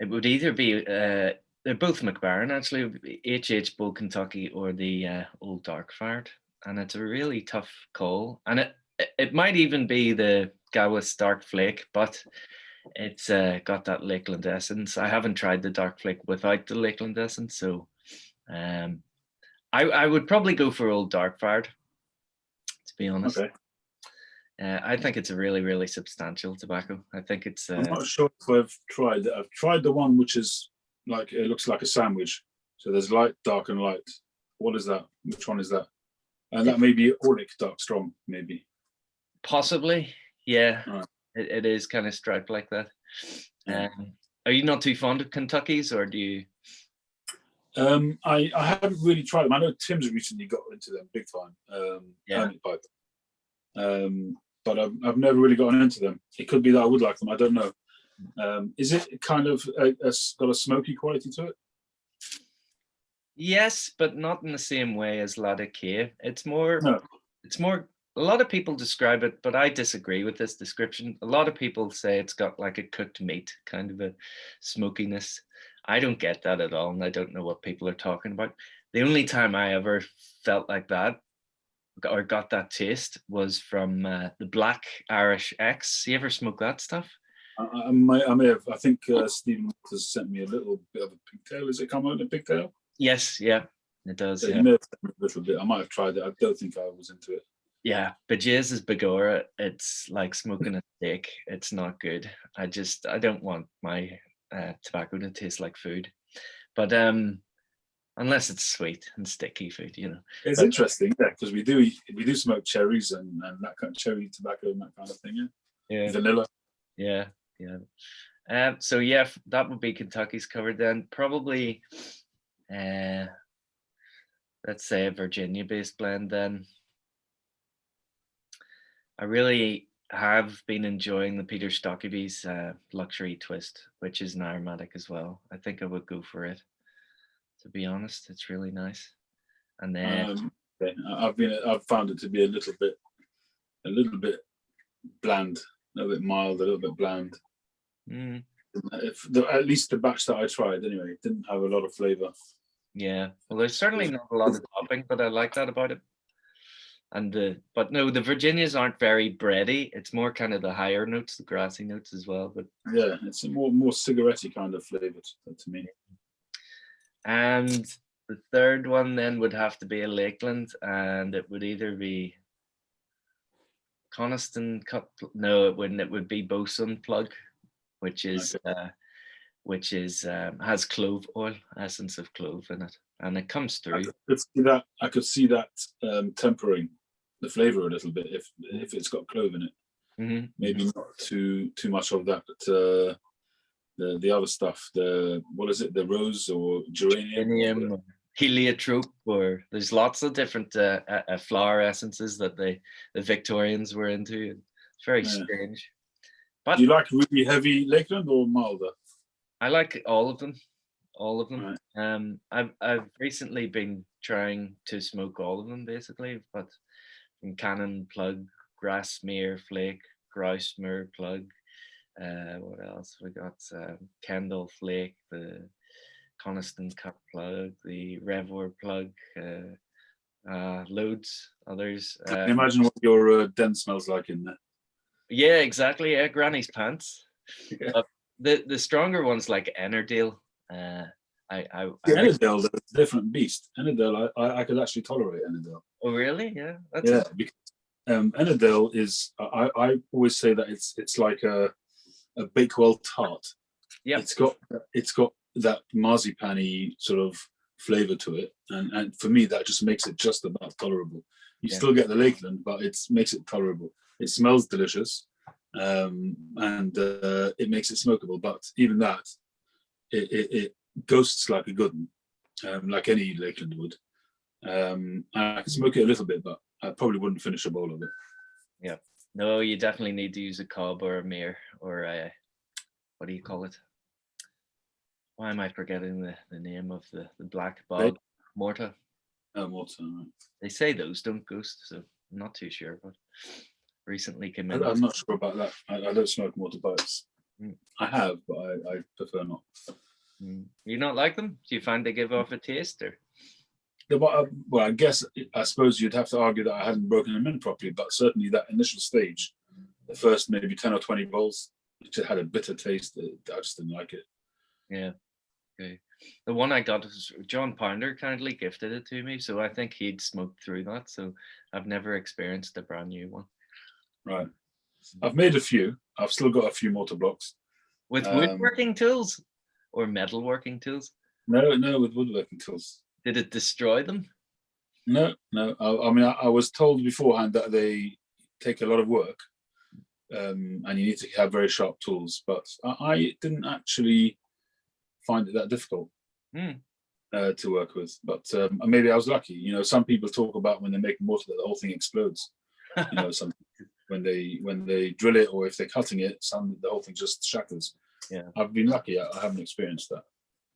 they're both McBaron actually. It would be H.H. Bull Kentucky or the Old Dark Fired, and it's a really tough call. And it might even be the Gawith Dark Flake, but it's got that Lakeland essence. I haven't tried the Dark Flake without the Lakeland essence, so I would probably go for Old Dark Fired, to be honest. Okay. I think it's a really, really substantial tobacco. I think it's. I'm not sure if I've tried it. I've tried the one which is like, it looks like a sandwich. So there's light, dark, and light. What is that? Which one is that? And that may be Orlick Dark Strong, maybe. Possibly, yeah. Right. It is kind of striped like that. Yeah. Are you not too fond of Kentuckys, or do you? I haven't really tried them. I know Tim's recently got into them big time. Hermit Pipe. But I've never really gotten into them. It could be that I would like them. I don't know. Is it kind of got a smoky quality to it? Yes, but not in the same way as Lada K. It's more. No. It's more. A lot of people describe it, but I disagree with this description. A lot of people say it's got like a cooked meat, kind of a smokiness. I don't get that at all, and I don't know what people are talking about. The only time I ever felt like that or got that taste was from the Black Irish X. You ever smoke that stuff? I may have. I think Stephen has sent me a little bit of a pigtail. Does it come out in a pigtail? Yes, yeah, it does. So yeah. He may have sent me a little bit. I might have tried it. I don't think I was into it. Yeah, Bajay's is Bagora. It's like smoking a steak. It's not good. I don't want my tobacco to taste like food. But unless it's sweet and sticky food, It's interesting, yeah, because we do smoke cherries and that kind of cherry tobacco and that kind of thing, yeah. Vanilla. Yeah. So yeah, that would be Kentucky's covered then. Probably, let's say a Virginia-based blend then. I really have been enjoying the Peter Stockaby's luxury twist, which is an aromatic as well. I think I would go for it. to be honest. It's really nice. And then Okay. I've found it to be a little bit bland, a little bit mild, a little bit bland. At least the batch that I tried anyway didn't have a lot of flavor. yeah, well, there's certainly not a lot of topping, but I like that about it. And but no, the Virginias aren't very bready. It's more kind of the higher notes, the grassy notes as well. But yeah, it's a more cigarette-y kind of flavor to me. And the third one then would have to be a Lakeland, and it would either be Coniston Cup. No, it wouldn't. It would be Bosun Plug, which is has clove oil, essence of clove in it, and it comes through. I could see that tempering the flavor a little bit if it's got clove in it. Mm-hmm. Maybe not too much of that. The other stuff, what is it? The rose or geranium, heliotrope, or there's lots of different flower essences that the Victorians were into. It's very strange. But do you like really heavy Lakeland or milder? I like all of them. Right. I've recently been trying to smoke all of them basically, but from Cannon Plug, Grassmere Flake, Grousemere Plug. What else? We got Kendall Flake, the Coniston Cup Plug, the Revor Plug, loads others. Can you imagine what your den smells like in there? Yeah, exactly. Yeah, Granny's pants. Yeah. The stronger ones like Ennerdale. Ennerdale is a different beast. Ennerdale, I could actually tolerate Ennerdale. Oh, really? Yeah. Because Ennerdale is. I always say that it's like a Bakewell tart. Yeah. It's got that marzipan-y sort of flavor to it, and for me that just makes it just about tolerable. You still get the Lakeland, but it makes it tolerable. It smells delicious, and it makes it smokable. But even that, it ghosts like a good one, like any Lakeland would. I can smoke it a little bit, but I probably wouldn't finish a bowl of it. Yeah. No, you definitely need to use a cob or a mere or a, what do you call it? Why am I forgetting the name of the black bog? Morta. Oh, Morta. Right. They say those don't ghost, so I'm not too sure, but recently came in. I'm not sure about that. I don't smoke Morta bites. I have, but I prefer not. You not like them? Do you find they give off a taste, or? Well, I suppose you'd have to argue that I hadn't broken them in properly, but certainly that initial stage, the first maybe 10 or 20 bowls, it just had a bitter taste. I just didn't like it. Yeah. Okay. The one I got was John Pounder kindly gifted it to me, so I think he'd smoked through that. So I've never experienced a brand new one. Right. I've made a few. I've still got a few mortar blocks. With woodworking tools or metalworking tools? No, with woodworking tools. Did it destroy them? No. I mean, I was told beforehand that they take a lot of work, and you need to have very sharp tools. But I didn't actually find it that difficult to work with. But maybe I was lucky. You know, some people talk about when they make mortar that the whole thing explodes. You know, when they drill it or if they're cutting it, the whole thing just shatters. Yeah, I've been lucky. I haven't experienced that.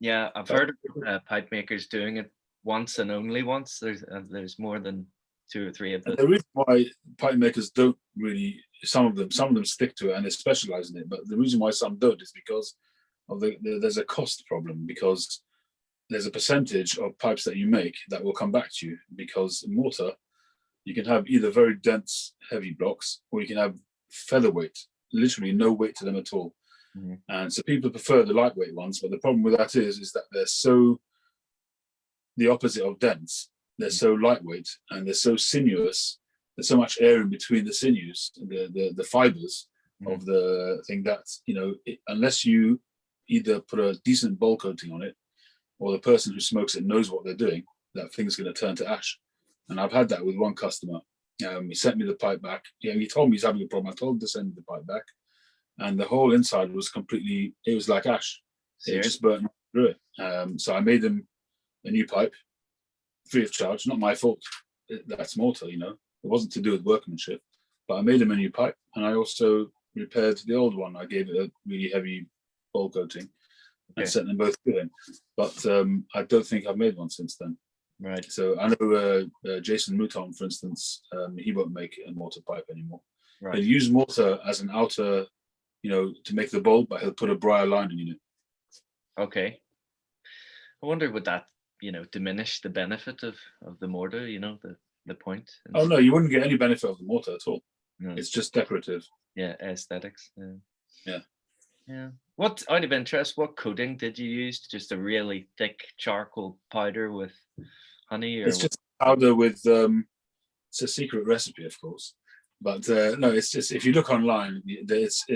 Yeah, I've heard of pipe makers doing it once and only once. There's more than 2 or 3 of them. The reason why pipe makers don't really, some of them stick to it and they specialize in it. But the reason why some don't is because of there's a cost problem, because there's a percentage of pipes that you make that will come back to you, because mortar, you can have either very dense, heavy blocks, or you can have featherweight, literally no weight to them at all. And so people prefer the lightweight ones, but the problem with that is that they're so the opposite of dense. They're so lightweight and they're so sinuous. There's so much air in between the sinews, the fibers of the thing that, you know, unless you either put a decent bowl coating on it, or the person who smokes it knows what they're doing, that thing's going to turn to ash. And I've had that with one customer. He sent me the pipe back. He told me he's having a problem. I told him to send the pipe back, and the whole inside was completely, it was like ash. It just burnt through it. So I made him a new pipe, free of charge. Not my fault. That's mortar, you know. It wasn't to do with workmanship, but I made him a new pipe, and I also repaired the old one. I gave it a really heavy bowl coating, and Okay. set them both going. But I don't think I've made one since then. Right. So I know Jason Mouton, for instance, he won't make a mortar pipe anymore. Right. He'll use mortar as an outer, to make the bowl, but he'll put a briar lining in it. Okay. I wonder would that, diminish the benefit of the mortar, the point? Oh no, you wouldn't get any benefit of the mortar at all. No. It's just decorative. Yeah, aesthetics. Yeah. Yeah. What, out of interest, what coating did you use? Just a really thick charcoal powder with honey, or It's just powder with it's a secret recipe, of course, but no, it's just, if you look online,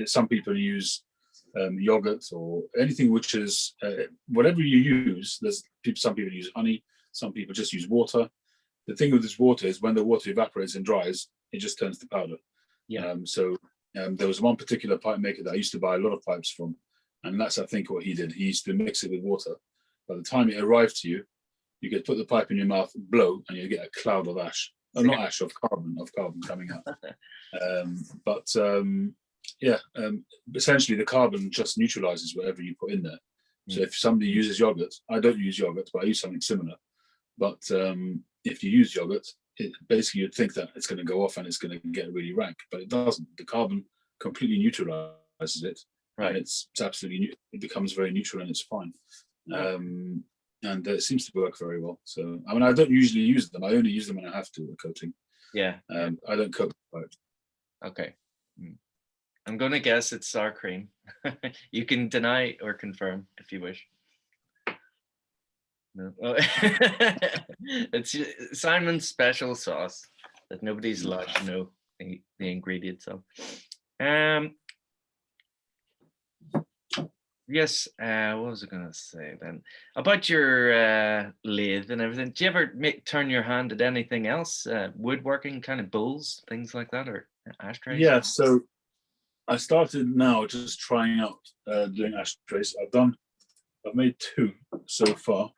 some people use yogurt or anything which is whatever you use. Some people use honey, some people just use water. The thing with this water is when the water evaporates and dries, it just turns to powder. Yeah. There was one particular pipe maker that I used to buy a lot of pipes from, and that's, I think, what he did. He used to mix it with water. By the time it arrived to you, you could put the pipe in your mouth, blow, and you get a cloud of ash. Oh, not ash, of carbon coming out. Essentially the carbon just neutralizes whatever you put in there. So if somebody uses yogurt, I don't use yogurt, but I use something similar. But if you use yogurt, basically you'd think that it's going to go off and it's going to get really rank, but it doesn't. The carbon completely neutralizes it, Right. and it's absolutely, it becomes very neutral and it's fine. And it seems to work very well. So, I mean, I don't usually use them. I only use them when I have to, the coating. Yeah. I don't coat pipes. Okay. I'm going to guess it's sour cream. You can deny or confirm if you wish. No. Oh. It's Simon's special sauce that nobody's allowed to know the ingredients of. Yes, what was I going to say then? About your lathe and everything, do you ever turn your hand at anything else? Woodworking, kind of bowls, things like that, or ashtrays? Yeah, so I started now just trying out doing ashtrays. I've made 2 so far.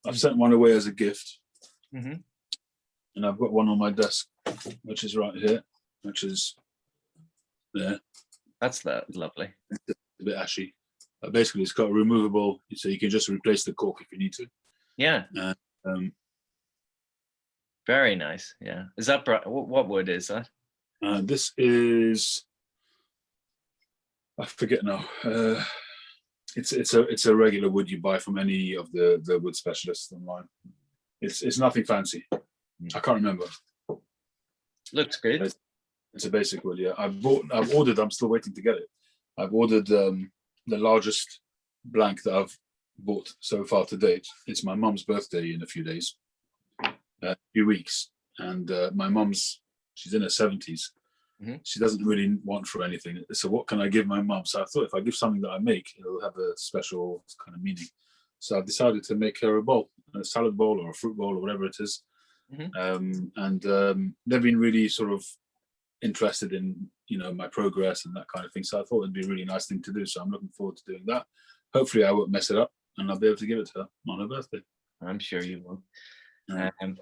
I've sent one away as a gift. Mm-hmm. And I've got one on my desk, which is right here, which is there. That's lovely. It's a bit ashy. Basically, it's got a removable, so you can just replace the cork if you need to. Yeah. Very nice. Yeah. Is that what wood is that? This is, I forget now. It's a regular wood you buy from any of the wood specialists online. It's nothing fancy. I can't remember. Looks good. It's a basic wood. Yeah, I've ordered. I'm still waiting to get it. I've ordered the largest blank that I've bought so far to date. It's my mum's birthday in a few days, a few weeks, and my mum's, she's in her 70s. Mm-hmm. She doesn't really want for anything. So what can I give my mum? So I thought if I give something that I make, it'll have a special kind of meaning. So I've decided to make her a bowl, a salad bowl or a fruit bowl or whatever it is. Mm-hmm. They've been really sort of interested in my progress and that kind of thing. So I thought it'd be a really nice thing to do. So I'm looking forward to doing that. Hopefully I won't mess it up and I'll be able to give it to her on her birthday. I'm sure you will.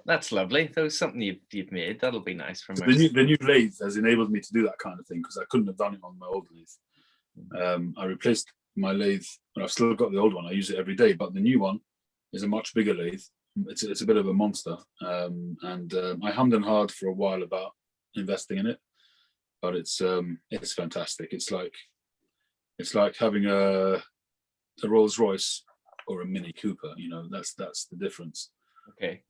That's lovely. That was something you've made. That'll be nice for me. The new lathe has enabled me to do that kind of thing because I couldn't have done it on my old lathe. I replaced my lathe, but I've still got the old one. I use it every day, but the new one is a much bigger lathe. It's a bit of a monster, and I hummed and hawed for a while about investing in it, but it's fantastic. It's like having a Rolls Royce or a Mini Cooper. That's the difference. Okay.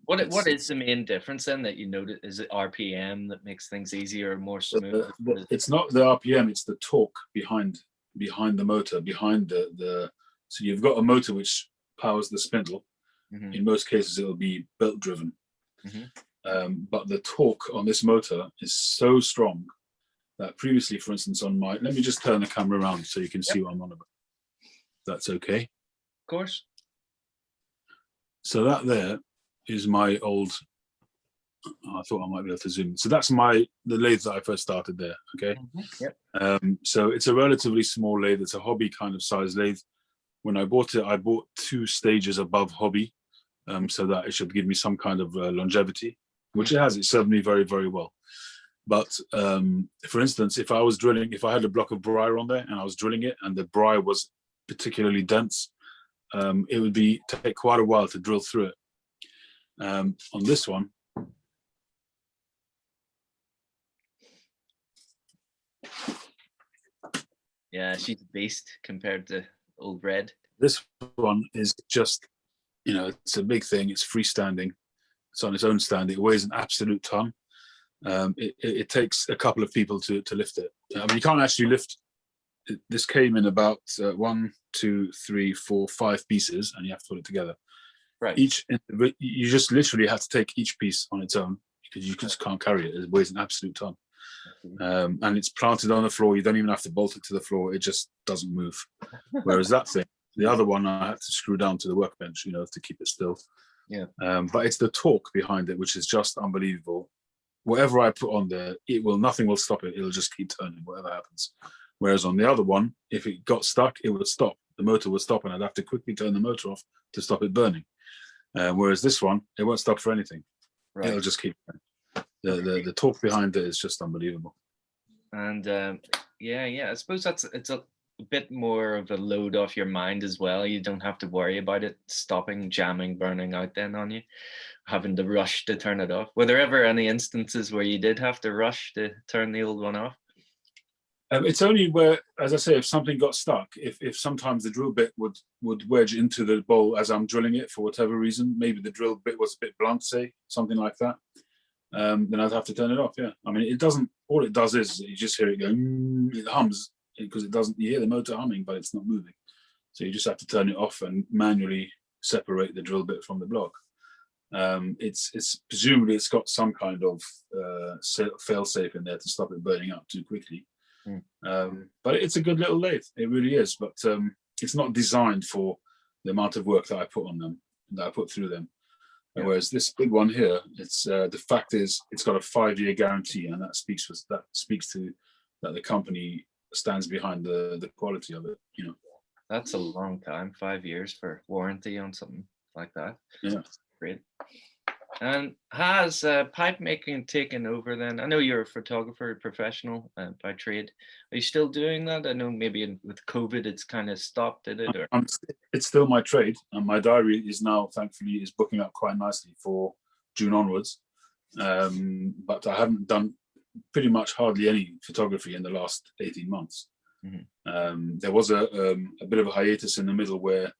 What is the main difference then that you notice? Is it RPM that makes things easier or more smooth? It's not the RPM, it's the torque behind the motor, behind the so you've got a motor which powers the spindle. Mm-hmm. In most cases it'll be belt driven. Mm-hmm. But the torque on this motor is so strong that previously, for instance, on my, let me just turn the camera around so you can see what I'm on about. That's okay. Of course. So that there is my old, I thought I might be able to zoom. So that's the lathe that I first started there, okay? Mm-hmm. Yep. So it's a relatively small lathe. It's a hobby kind of size lathe. When I bought it, I bought 2 stages above hobby, so that it should give me some kind of longevity, which it has. It served me very, very well. But for instance, if I had a block of briar on there and I was drilling it and the briar was particularly dense, it would take quite a while to drill through it. On this one, yeah, she's a beast compared to old Red. this one is just, it's a big thing. It's freestanding. It's on its own stand. It weighs an absolute ton. It takes a couple of people to lift it. I mean, you can't actually lift. This came in about 1, 2, 3, 4, 5 pieces, and you have to put it together. Right. You just literally have to take each piece on its own because you just can't carry it. It weighs an absolute ton. And it's planted on the floor. You don't even have to bolt it to the floor. It just doesn't move. Whereas that thing, the other one, I had to screw down to the workbench, to keep it still. Yeah. But it's the torque behind it, which is just unbelievable. Whatever I put on there, nothing will stop it. It'll just keep turning, whatever happens. Whereas on the other one, if it got stuck, it would stop. The motor would stop, and I'd have to quickly turn the motor off to stop it burning. Whereas this one, it won't stop for anything. Right. It'll just keep going. The torque behind it is just unbelievable. And I suppose it's a bit more of a load off your mind as well. You don't have to worry about it stopping, jamming, burning out then on you, having to rush to turn it off. Were there ever any instances where you did have to rush to turn the old one off? It's only where, as I say, if something got stuck, if sometimes the drill bit would wedge into the bowl as I'm drilling it for whatever reason, maybe the drill bit was a bit blunt, say, something like that, then I'd have to turn it off, yeah. I mean, all it does is you just hear it go, it hums, because it doesn't, you hear the motor humming, but it's not moving. So you just have to turn it off and manually separate the drill bit from the block. It's presumably it's got some kind of fail-safe in there to stop it burning up too quickly. But it's a good little lathe, it really is. But it's not designed for the amount of work that I put on them, that I put through them. Yeah. Whereas this big one here, it's the fact is it's got a 5-year guarantee, and that speaks to that the company stands behind the quality of it. That's a long time, 5 years for warranty on something like that. Yeah, great. And has pipe making taken over then? I know you're a photographer, professional by trade. Are you still doing that? I know maybe with COVID it's kind of stopped, did it? Or? It's still my trade, and my diary is now, thankfully, is booking up quite nicely for June onwards. But I haven't done pretty much hardly any photography in the last 18 months. Mm-hmm. There was a bit of a hiatus in the middle where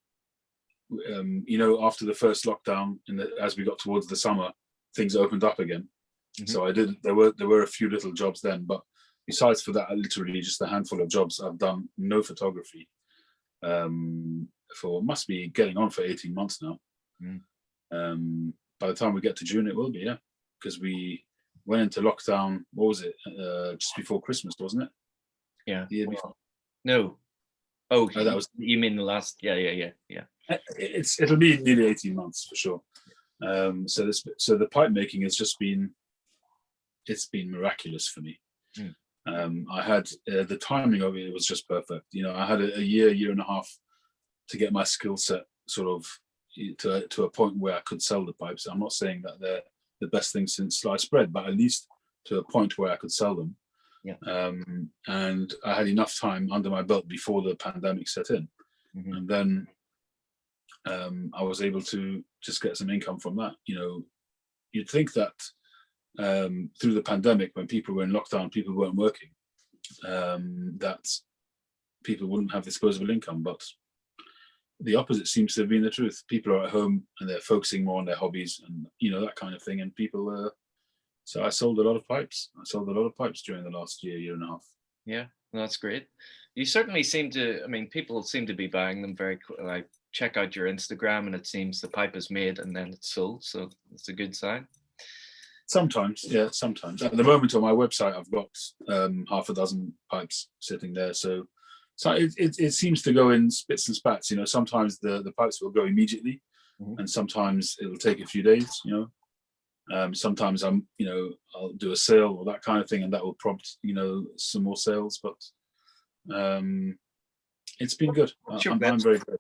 after the first lockdown, as we got towards the summer, things opened up again. Mm-hmm. So there were a few little jobs then, but besides for that, literally just a handful of jobs. I've done no photography must be getting on for 18 months now. Mm. By the time we get to June, it will be, yeah, because we went into lockdown. What was it? Just before Christmas, wasn't it? Yeah. The year before. No. Oh, that was. You mean the last? Yeah. It'll be nearly 18 months for sure. So the pipe making has just been miraculous for me. I had the timing of it was just perfect. I had a year and a half to get my skill set sort of to a point where I could sell the pipes. I'm not saying that they're the best thing since sliced bread, but at least to a point where I could sell them. Yeah. And I had enough time under my belt before the pandemic set in. Mm-hmm. And then I was able to just get some income from that. You'd think that through the pandemic, when people were in lockdown, people weren't working, that people wouldn't have disposable income, but the opposite seems to have been the truth. People are at home and they're focusing more on their hobbies and that kind of thing, and people so I sold a lot of pipes. During the last year and a half. Yeah, that's great. You certainly seem to, people seem to be buying them very quick. Like, check out your Instagram and it seems the pipe is made and then it's sold, so it's a good sign. Sometimes. At the moment on my website I've got half a dozen pipes sitting there, so it seems to go in spits and spats. Sometimes the pipes will go immediately. Mm-hmm. And sometimes it'll take a few days. Sometimes I'll do a sale or that kind of thing, and that will prompt some more sales, but it's been good. I'm very good.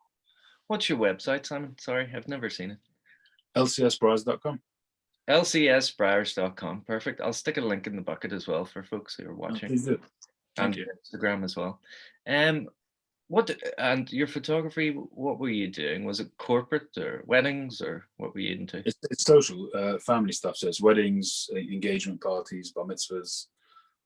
What's your website, Simon? Sorry, I've never seen it. lcsbriars.com. lcsbriars.com. Perfect. I'll stick a link in the bucket as well for folks who are watching. Please do. Thank you. Instagram as well. And your photography, what were you doing? Was it corporate or weddings, or what were you into? It's social, family stuff. So it's weddings, engagement parties, bar mitzvahs.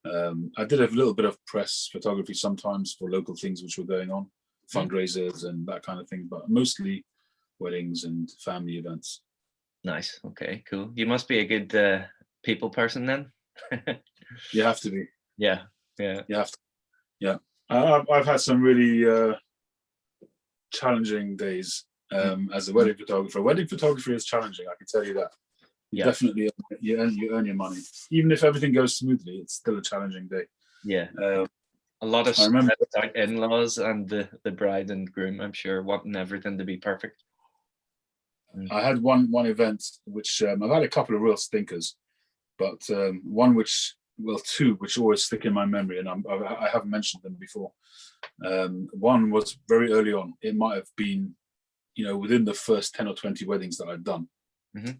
I did a little bit of press photography sometimes for local things which were going on, fundraisers and that kind of thing, but mostly weddings and family events. Nice. Okay, cool. You must be a good people person then. You have to be. Yeah. You have to. Yeah. I've had some really challenging days as a wedding photographer. Wedding photography is challenging, I can tell you that. You definitely you earn your money. Even if everything goes smoothly, it's still a challenging day. Yeah. A lot of in-laws and the bride and groom, I'm sure, wanting everything to be perfect. I had one event which I've had a couple of real stinkers, but two which always stick in my memory, and I haven't mentioned them before. One was very early on. It might have been, within the first 10 or 20 weddings that I'd done. Mm-hmm.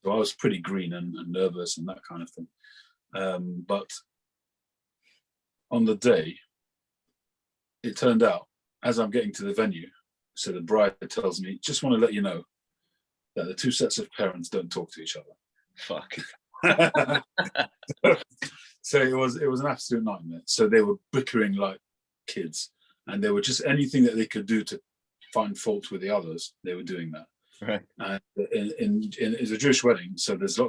So I was pretty green and nervous and that kind of thing. But on the day, it turned out, as I'm getting to the venue, so the bride tells me, just want to let you know that the two sets of parents don't talk to each other. Fuck. So it was an absolute nightmare. So they were bickering like kids, and they were just anything that they could do to find fault with the others, they were doing that. Right. And it's a Jewish wedding, so there's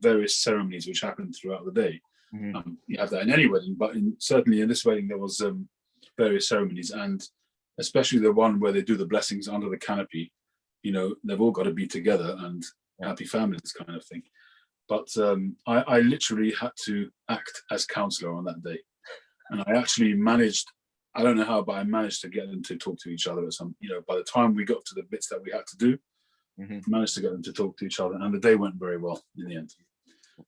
various ceremonies which happen throughout the day. Mm-hmm. You have that in any wedding, but certainly in this wedding there was various ceremonies, and especially the one where they do the blessings under the canopy. They've all got to be together and happy families kind of thing. But I literally had to act as counselor on that day, and I actually managed. I don't know how, but I managed to get them to talk to each other at some. By the time we got to the bits that we had to do, mm-hmm. managed to get them to talk to each other, and the day went very well in the end.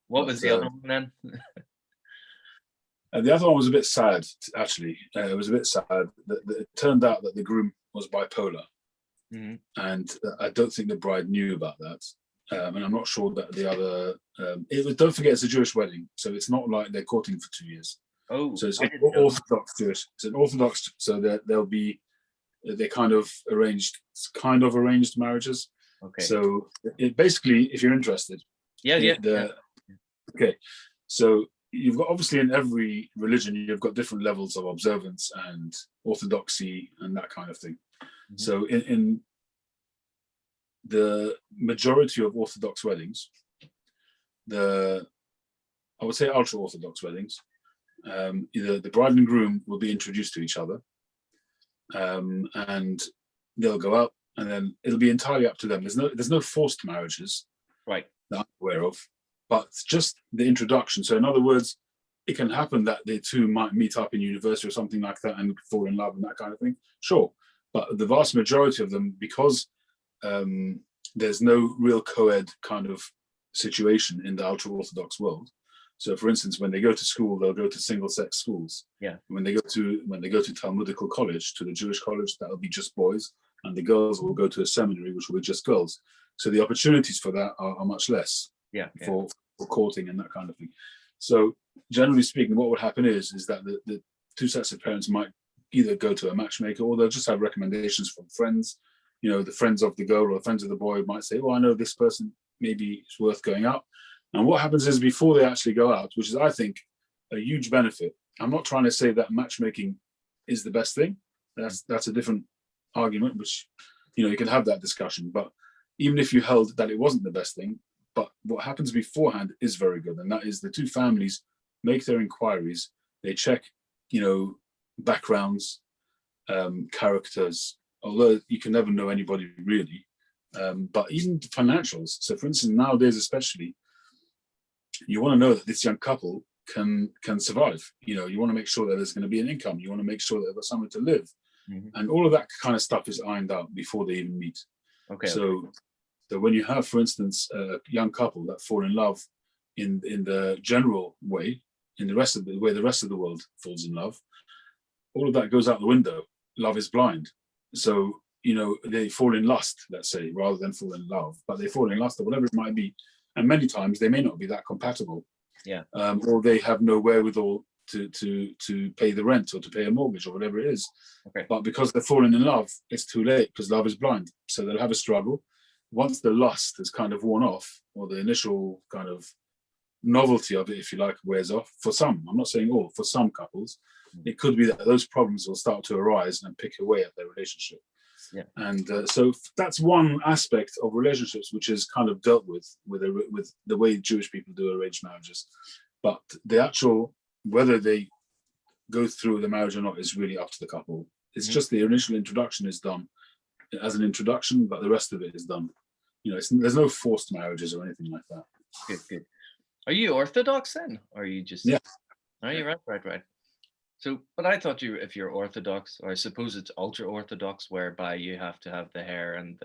What was the other one then? The other one was a bit sad, actually. It was a bit sad. It turned out that the groom was bipolar, mm-hmm. and I don't think the bride knew about that. And I'm not sure that the other. Don't forget, it's a Jewish wedding, so it's not like they're courting for 2 years. Oh, so it's Orthodox Jewish. It's an Orthodox, so they'll be. They kind of arranged marriages. Okay. So it basically, if you're interested. Yeah. Okay, so you've got, obviously in every religion you've got different levels of observance and orthodoxy and that kind of thing. Mm-hmm. So in the majority of Orthodox weddings, I would say ultra Orthodox weddings, either the bride and groom will be introduced to each other, and they'll go out, and then it'll be entirely up to them. There's no forced marriages, right, that I'm aware of, but just the introduction. So in other words, it can happen that they two might meet up in university or something like that and fall in love and that kind of thing. Sure, but the vast majority of them, because there's no real co-ed kind of situation in the ultra-Orthodox world. So, for instance, when they go to school, they'll go to single-sex schools. Yeah. When they go to Talmudical college, to the Jewish college, that'll be just boys, and the girls will go to a seminary, which will be just girls. So the opportunities for that are much less. Yeah. For courting and that kind of thing. So, generally speaking, what would happen is that the two sets of parents might either go to a matchmaker, or they'll just have recommendations from friends. The friends of the girl or the friends of the boy might say, "Oh, I know this person, maybe it's worth going out." And what happens is, before they actually go out, which is, I think, a huge benefit. I'm not trying to say that matchmaking is the best thing. That's a different argument, which, you can have that discussion. But even if you held that it wasn't the best thing, but what happens beforehand is very good. And that is, the two families make their inquiries. They check, backgrounds, characters, although you can never know anybody really, but even financials. So for instance, nowadays especially, you want to know that this young couple can survive. You want to make sure that there's going to be an income. You want to make sure that they've got somewhere to live. Mm-hmm. And all of that kind of stuff is ironed out before they even meet. Okay. So when you have, for instance, a young couple that fall in love in the general way, in the rest of the way the rest of the world falls in love, all of that goes out the window. Love is blind. So, they fall in lust, let's say, rather than fall in love, but they fall in lust or whatever it might be. And many times they may not be that compatible. Yeah. Or they have no wherewithal to pay the rent or to pay a mortgage or whatever it is. Okay. But because they're falling in love, it's too late because love is blind. So they'll have a struggle. Once the lust has kind of worn off, or the initial kind of novelty of it, if you like, wears off, for some, I'm not saying all, for some couples, it could be that those problems will start to arise and pick away at their relationship. Yeah. And so that's one aspect of relationships which is kind of dealt with the way Jewish people do arranged marriages. But the actual, whether they go through the marriage or not, is really up to the couple. It's just the initial introduction is done as an introduction, but the rest of it is done. There's no forced marriages or anything like that. Good. Are you Orthodox then? Or are you just... Yeah. Oh, you're right. So, but I thought if you're Orthodox, or I suppose it's ultra Orthodox, whereby you have to have the hair and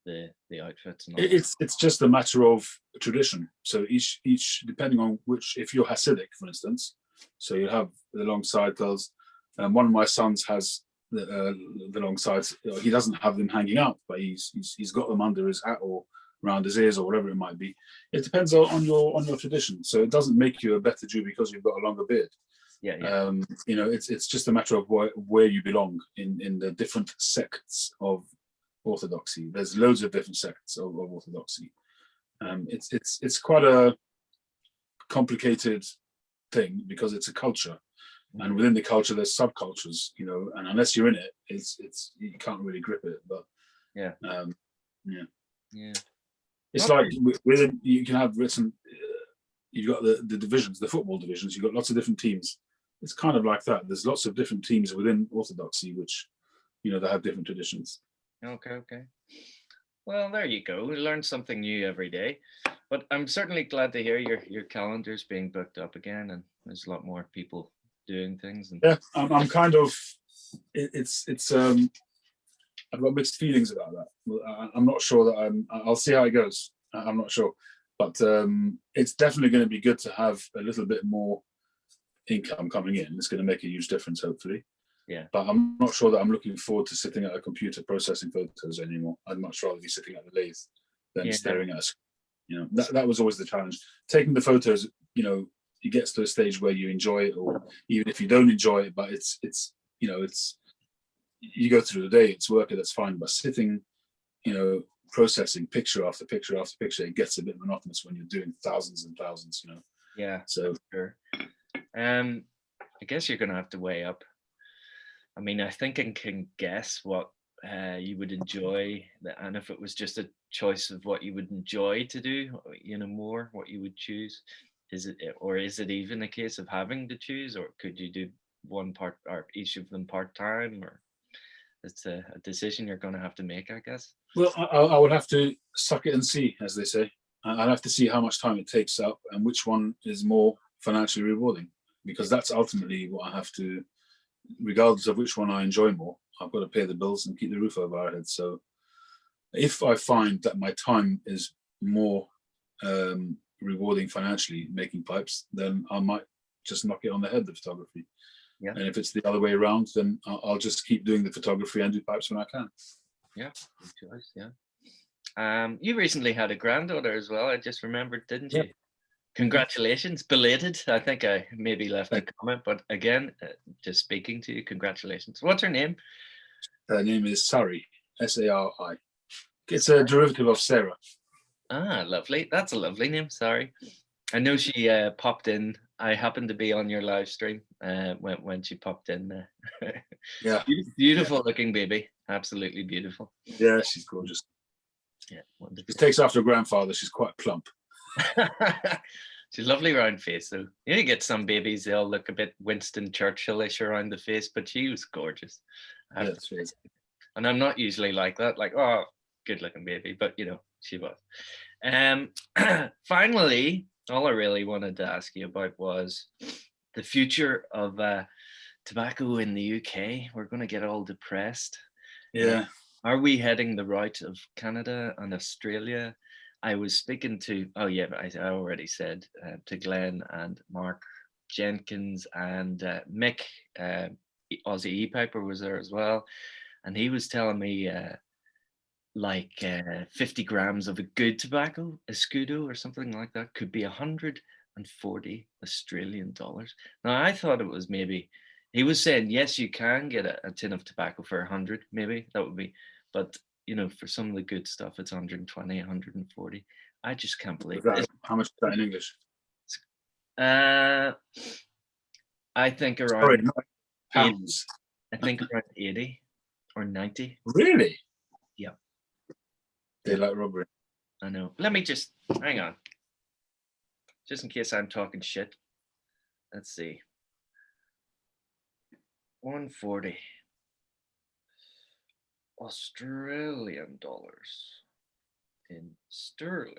the outfits and all that. It's just a matter of tradition. So each depending on which, if you're Hasidic, for instance, so you have the long side clothes. One of my sons has the long sides. He doesn't have them hanging out, but he's got them under his hat or around his ears or whatever it might be. It depends on your tradition. So it doesn't make you a better Jew because you've got a longer beard. Yeah. It's just a matter of where you belong in the different sects of Orthodoxy. There's loads of different sects of Orthodoxy. It's quite a complicated thing because it's a culture, and within the culture there's subcultures. And unless you're in it, it's you can't really grip it. But yeah. It's not like within, you can have written. You've got the divisions, the football divisions. You've got lots of different teams. It's kind of like that. There's lots of different teams within Orthodoxy, which they have different traditions. Okay. Well, there you go. We learn something new every day. But I'm certainly glad to hear your calendar's being booked up again, and there's a lot more people doing things. And... Yeah, I'm kind of. It's I've got mixed feelings about that. I'm not sure that I'll see how it goes. I'm not sure, but it's definitely going to be good to have a little bit more income coming in. It's going to make a huge difference, hopefully. Yeah. But I'm not sure that I'm looking forward to sitting at a computer processing photos anymore. I'd much rather be sitting at the lathe than staring at a screen. That was always the challenge. Taking the photos, it gets to a stage where you enjoy it, or even if you don't enjoy it, but it's you go through the day, it's work, that's fine. But sitting, processing picture after picture after picture, it gets a bit monotonous when you're doing thousands and thousands, Yeah. So sure. I guess you're gonna have to weigh up. I mean, I think I can guess what you would enjoy, and if it was just a choice of what you would enjoy to do, more what you would choose. Is it even a case of having to choose, or could you do one part or each of them part-time, or it's a decision you're going to have to make, I guess? Well, I would have to suck it and see, as they say. I'd have to see how much time it takes up and which one is more financially rewarding, because that's ultimately what I have to, regardless of which one I enjoy more, I've got to pay the bills and keep the roof over our heads. So if I find that my time is more rewarding financially making pipes, then I might just knock it on the head, the photography. Yeah. And if it's the other way around, then I'll just keep doing the photography and do pipes when I can. Yeah, good choice. Yeah. You recently had a granddaughter as well. I just remembered, didn't you? Yeah. Congratulations, belated. I think I maybe left a comment, but again, just speaking to you, congratulations. What's her name? Her name is Sari, Sari. It's a derivative of Sarah. Ah, lovely. That's a lovely name. Sorry. I know she popped in. I happened to be on your live stream when she popped in there. Yeah. Beautiful looking baby. Absolutely beautiful. Yeah, she's gorgeous. Yeah, wonderful. She takes after her grandfather. She's quite plump. She's lovely round face though. You get some babies, they all look a bit Winston Churchill-ish around the face, but she was gorgeous. Yeah, she is. And I'm not usually like that, like, oh, good looking baby, but she was. Finally, all I really wanted to ask you about was the future of tobacco in the UK. We're going to get all depressed. Yeah. Are we heading the route of Canada and Australia? I was speaking to, I already said to Glenn and Mark Jenkins and Mick, Aussie E-Piper was there as well. And he was telling me 50 grams of a good tobacco, Escudo or something like that, could be $150 Australian dollars. Now I thought it was maybe he was saying yes, you can get a tin of tobacco for 100, maybe that would be, but for some of the good stuff, it's 120, 140. I just can't believe it. How much is that in English? I think around Sorry, not pounds. I think around 80 or 90. Really? Yeah. Daylight robbery. I know. Let me just hang on. Just in case I'm talking shit. Let's see. 140 Australian dollars in sterling.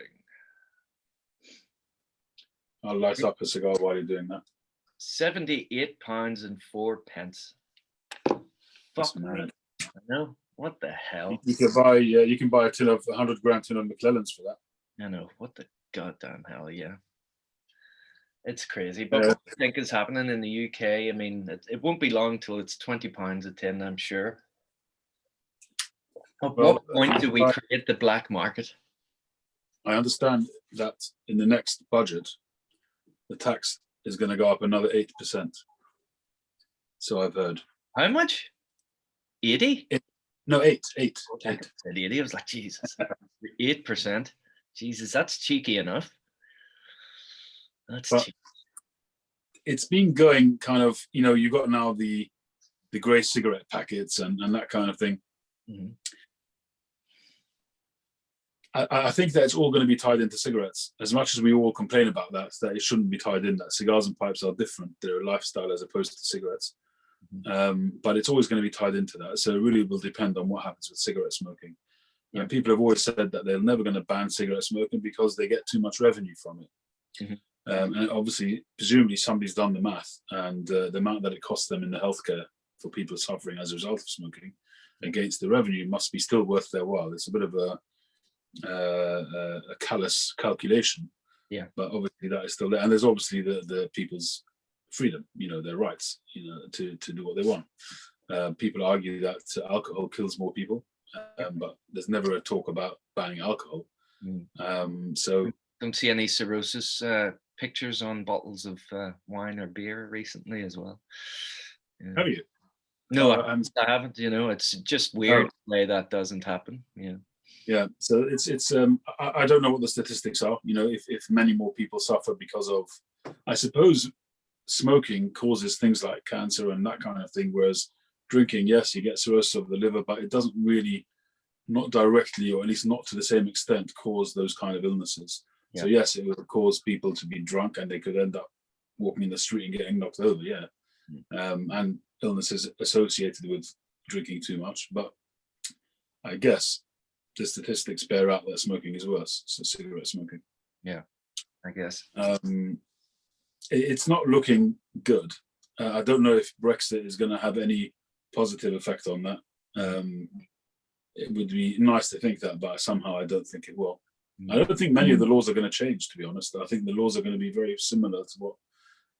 I'll light up a cigar while you're doing that. £78 and 4 pence. Fuck me. I know. What the hell? You can buy a tin of 100-gram tin of McClellan's for that. I know. What the goddamn hell? Yeah. It's crazy. But what do you think is happening in the UK? I mean, it won't be long till it's £20 a tin, I'm sure. At what point do we create the black market? I understand that in the next budget, the tax is going to go up another 8%. So I've heard. How much? 80? No, 8. I said 80. I was like, Jesus, 8%. Jesus, that's cheeky enough. That's cheeky. It's been going kind of, you've got now the grey cigarette packets and that kind of thing. Mm-hmm. I think that it's all going to be tied into cigarettes. As much as we all complain about that it shouldn't be tied in, that cigars and pipes are different. They're a lifestyle as opposed to cigarettes. Mm-hmm. But it's always going to be tied into that. So it really will depend on what happens with cigarette smoking. Yeah. People have always said that they're never going to ban cigarette smoking because they get too much revenue from it. Mm-hmm. And obviously, presumably somebody's done the math, and the amount that it costs them in the healthcare for people suffering as a result of smoking against the revenue must be still worth their while. It's a bit of a callous calculation, but obviously that is still there, and there's obviously the people's freedom, their rights, to do what they want. People argue that alcohol kills more people, but there's never a talk about banning alcohol. So don't see any cirrhosis pictures on bottles of wine or beer recently as well. Have you? No, I haven't. It's just weird the way that doesn't happen. Yeah, so it's I don't know what the statistics are. If many more people suffer because of, I suppose, smoking causes things like cancer and that kind of thing, whereas drinking, yes, you get cirrhosis of the liver, but it doesn't really, not directly, or at least not to the same extent, cause those kind of illnesses. So yes, it would cause people to be drunk and they could end up walking in the street and getting knocked over. And illnesses associated with drinking too much. But I guess the statistics bear out that smoking is worse. So cigarette smoking. Yeah, I guess. It's not looking good. I don't know if Brexit is going to have any positive effect on that. It would be nice to think that, but somehow I don't think it will. I don't think many of the laws are going to change, to be honest. I think the laws are going to be very similar to what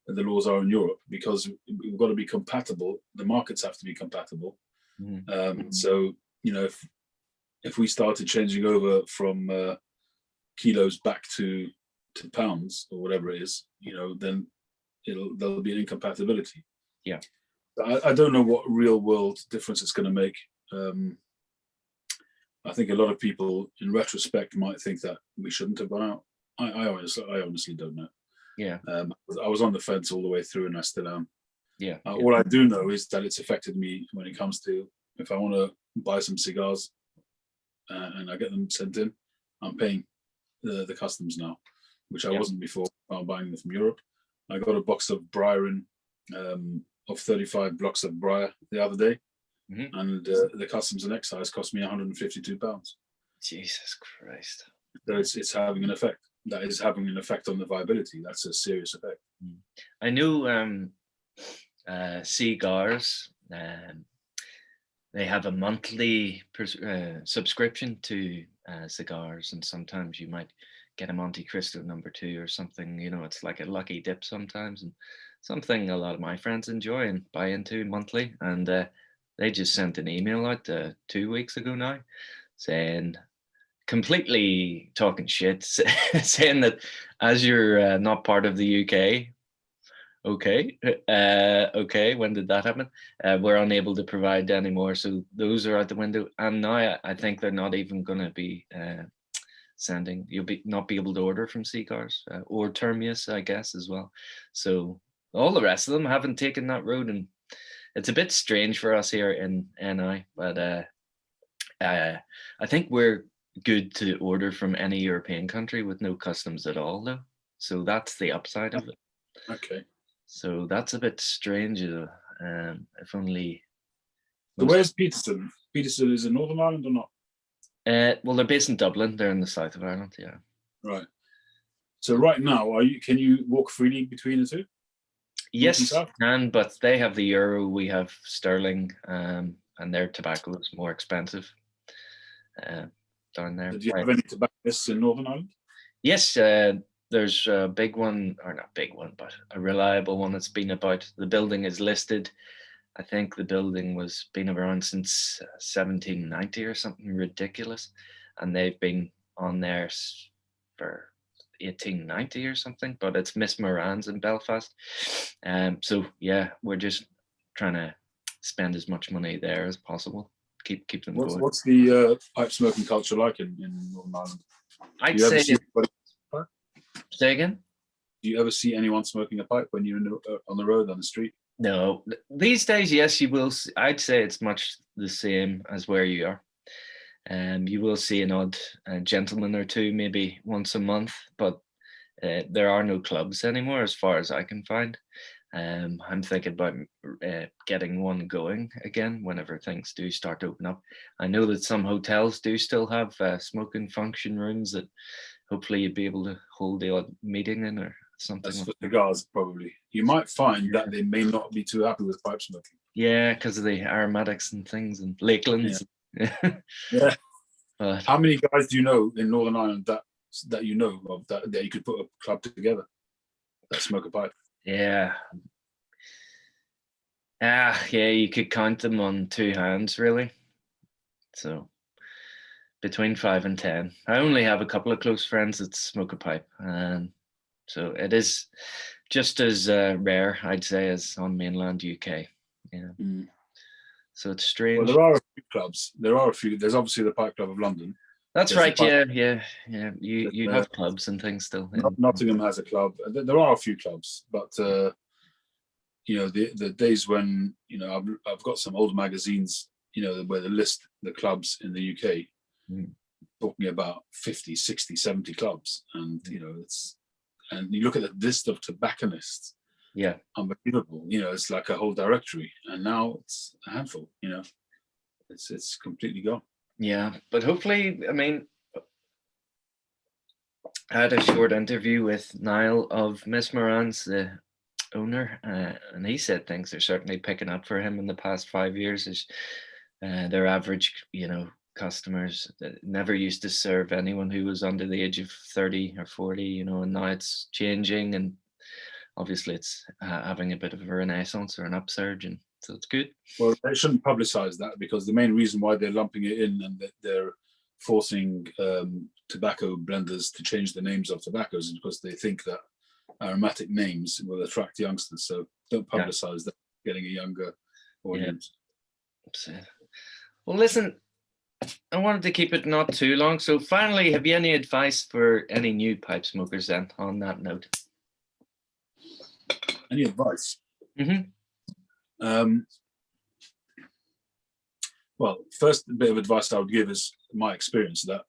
the laws are in Europe, because we've got to be compatible. The markets have to be compatible. So, if we started changing over from kilos back to pounds or whatever it is, then there'll be an incompatibility. Yeah. I don't know what real world difference it's going to make. I think a lot of people, in retrospect, might think that we shouldn't have gone out. I honestly don't know. Yeah. I was on the fence all the way through, and I still am. Yeah. All I do know is that it's affected me when it comes to, if I want to buy some cigars and I get them sent in, I'm paying the customs now, which I wasn't before. I'm buying them from Europe. I got a box of Briar of 35 blocks of Briar the other day. And the customs and excise cost me £152. Jesus Christ! So it's having an effect. That is having an effect on the viability. That's a serious effect. I knew cigars. They have a monthly subscription to cigars, and sometimes you might get a Monte Cristo number 2 or something. It's like a lucky dip sometimes, and something a lot of my friends enjoy and buy into monthly. And they just sent an email out 2 weeks ago now saying completely talking shit, saying that as you're not part of the UK, okay, when did that happen? We're unable to provide anymore, so those are out the window. And now I think they're not even going to be sending. You'll not be able to order from Seacars or Termius, I guess, as well. So all the rest of them haven't taken that road, and it's a bit strange for us here in NI, but I think we're good to order from any European country with no customs at all, though. So that's the upside of it. Okay. So that's a bit strange. If only. So where's Peterson? Peterson is in Northern Ireland or not? Well, they're based in Dublin. They're in the south of Ireland. Yeah. Right. So right now, can you walk freely between the two? Yes, and but they have the euro. We have sterling, and their tobacco is more expensive down there. Do you have any tobacconists in Northern Ireland? Yes, there's a big one, or not big one, but a reliable one that's been about. The building is listed. I think the building was been around since 1790 or something ridiculous, and they've been on there for 1890 or something. But it's Miss Moran's in Belfast, so yeah, we're just trying to spend as much money there as possible. Keep them going. What's the pipe smoking culture like in Northern Ireland? I'd say. Say again? Do you ever see anyone smoking a pipe when you're on the road, on the street? No. These days, yes, you will. I'd say it's much the same as where you are. You will see an odd gentleman or two, maybe once a month, but there are no clubs anymore, as far as I can find. I'm thinking about getting one going again whenever things do start to open up. I know that some hotels do still have smoking function rooms that hopefully you'd be able to hold the odd meeting in or something. That's for cigars, probably. You might find that they may not be too happy with pipe smoking. Yeah, because of the aromatics and things and Lakelands. Yeah. But how many guys do you know in Northern Ireland that you know of that you could put a club together that smoke a pipe? Yeah. Yeah, you could count them on two hands, really. So between 5 and 10. I only have a couple of close friends that smoke a pipe, and so it is just as rare, I'd say, as on mainland UK. Yeah. So it's strange. Well, there are a few clubs. There's obviously the Pipe Club of London. That's right. Yeah. You have clubs and things still. Nottingham has a club. There are a few clubs, but the days when I've got some old magazines, where they list the clubs in the UK, talking about 50, 60, 70 clubs, and and you look at the list of tobacconists. Yeah, unbelievable. It's like a whole directory, and now it's a handful. It's completely gone. Yeah, but hopefully, I mean, I had a short interview with Niall of Miss Moran's, the owner, and he said things are certainly picking up for him in the past 5 years. Is their average, customers that never used to serve anyone who was under the age of 30 or 40, and now it's changing, and obviously it's having a bit of a renaissance or an upsurge, and so it's good. Well, they shouldn't publicize that, because the main reason why they're lumping it in and that they're forcing tobacco blenders to change the names of tobaccos is because they think that aromatic names will attract youngsters. So don't publicize that, getting a younger audience. Yeah. Well, listen, I wanted to keep it not too long. So finally, have you any advice for any new pipe smokers then on that note? Any advice? Well, first bit of advice I would give is my experience that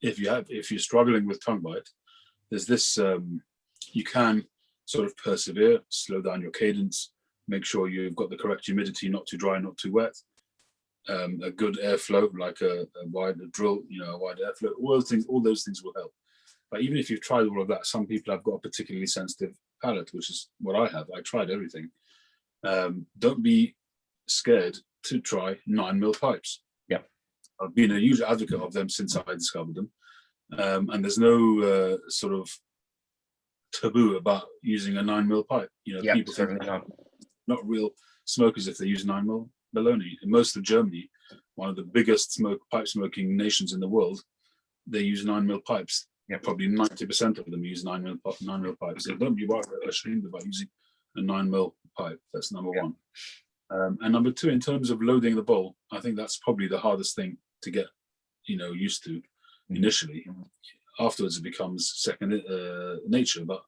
if you're struggling with tongue bite, there's this, you can sort of persevere, slow down your cadence, make sure you've got the correct humidity, not too dry, not too wet, a good airflow, like a wide drill, a wide airflow. All those things will help. But even if you've tried all of that, some people have got a particularly sensitive palate, which is what I have. I tried everything. Don't be scared to try 9mm pipes. Yeah, I've been a huge advocate of them since I discovered them, and there's no sort of taboo about using a 9mm pipe. People think not real smokers if they use 9mm. Baloney. In most of Germany, one of the biggest pipe smoking nations in the world, they use 9mm pipes. Yeah. Probably 90% of them use 9mm pipes. So don't be ashamed about using a 9mm pipe. That's number one. And number two, in terms of loading the bowl, I think that's probably the hardest thing to get, used to initially. Afterwards, it becomes second nature. But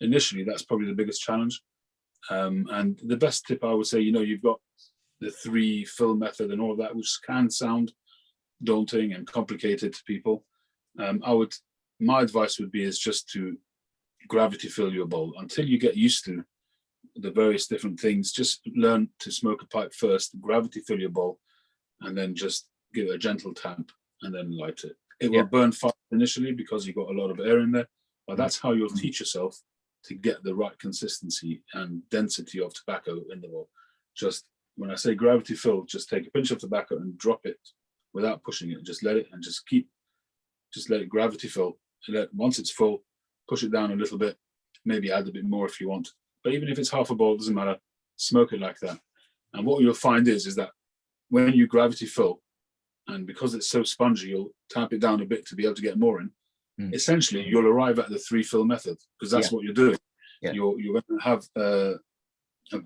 initially, that's probably the biggest challenge. And the best tip I would say, you've got the 3 fill method and all of that, which can sound daunting and complicated to people. My advice would be is just to gravity fill your bowl until you get used to the various different things. Just learn to smoke a pipe first, gravity fill your bowl, and then just give it a gentle tap and then light it. It will burn fast initially because you've got a lot of air in there, but that's how you'll teach yourself to get the right consistency and density of tobacco in the bowl. Just when I say gravity fill, just take a pinch of tobacco and drop it without pushing it. Just let it and just let it gravity fill. Once it's full, push it down a little bit, maybe add a bit more if you want. But even if it's half a bowl, it doesn't matter. Smoke it like that. And what you'll find is that when you gravity fill, and because it's so spongy, you'll tap it down a bit to be able to get more in. Essentially, you'll arrive at the 3 fill method because that's what you're doing. Yeah. You're going to have a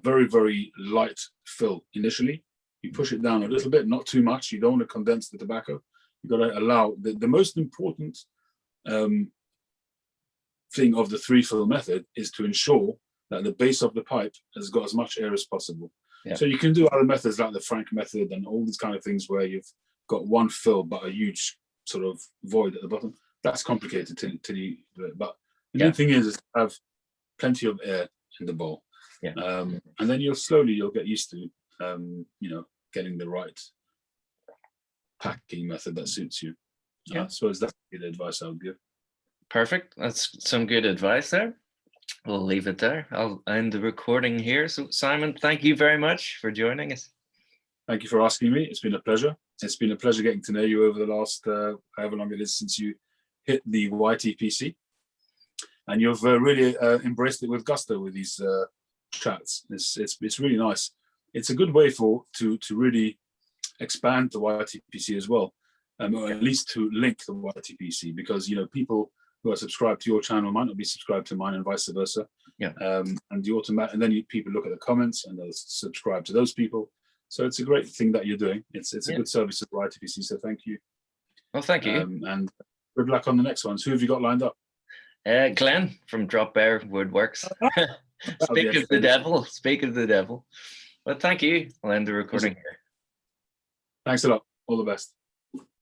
very, very light fill initially. You push it down a little bit, not too much. You don't want to condense the tobacco. You've got to allow the most important thing of the 3 fill method is to ensure that the base of the pipe has got as much air as possible. Yeah. So you can do other methods like the Frank method and all these kind of things where you've got 1 fill but a huge sort of void at the bottom. That's complicated to you do it. But the main thing is to have plenty of air in the bowl. Yeah. And then you'll get used to getting the right packing method that suits you. I suppose that's the advice I would give. Perfect. That's some good advice there. We'll leave it there. I'll end the recording here. So Simon, thank you very much for joining us. Thank you for asking me. It's been a pleasure. It's been a pleasure getting to know you over the last however long it is since you hit the YTPC. And you've really embraced it with gusto with these chats. It's really nice. It's a good way to really expand the YTPC as well, or at least to link the YTPC, because people who are subscribed to your channel might not be subscribed to mine, and vice versa. Yeah. And then people look at the comments and they'll subscribe to those people. So it's a great thing that you're doing. It's a good service to the YTPC. So thank you. Well, thank you. And good luck on the next ones. Who have you got lined up? Glenn from Drop Bear Woodworks. Speak of the devil. Well, thank you. I'll end the recording here. Thanks a lot. All the best.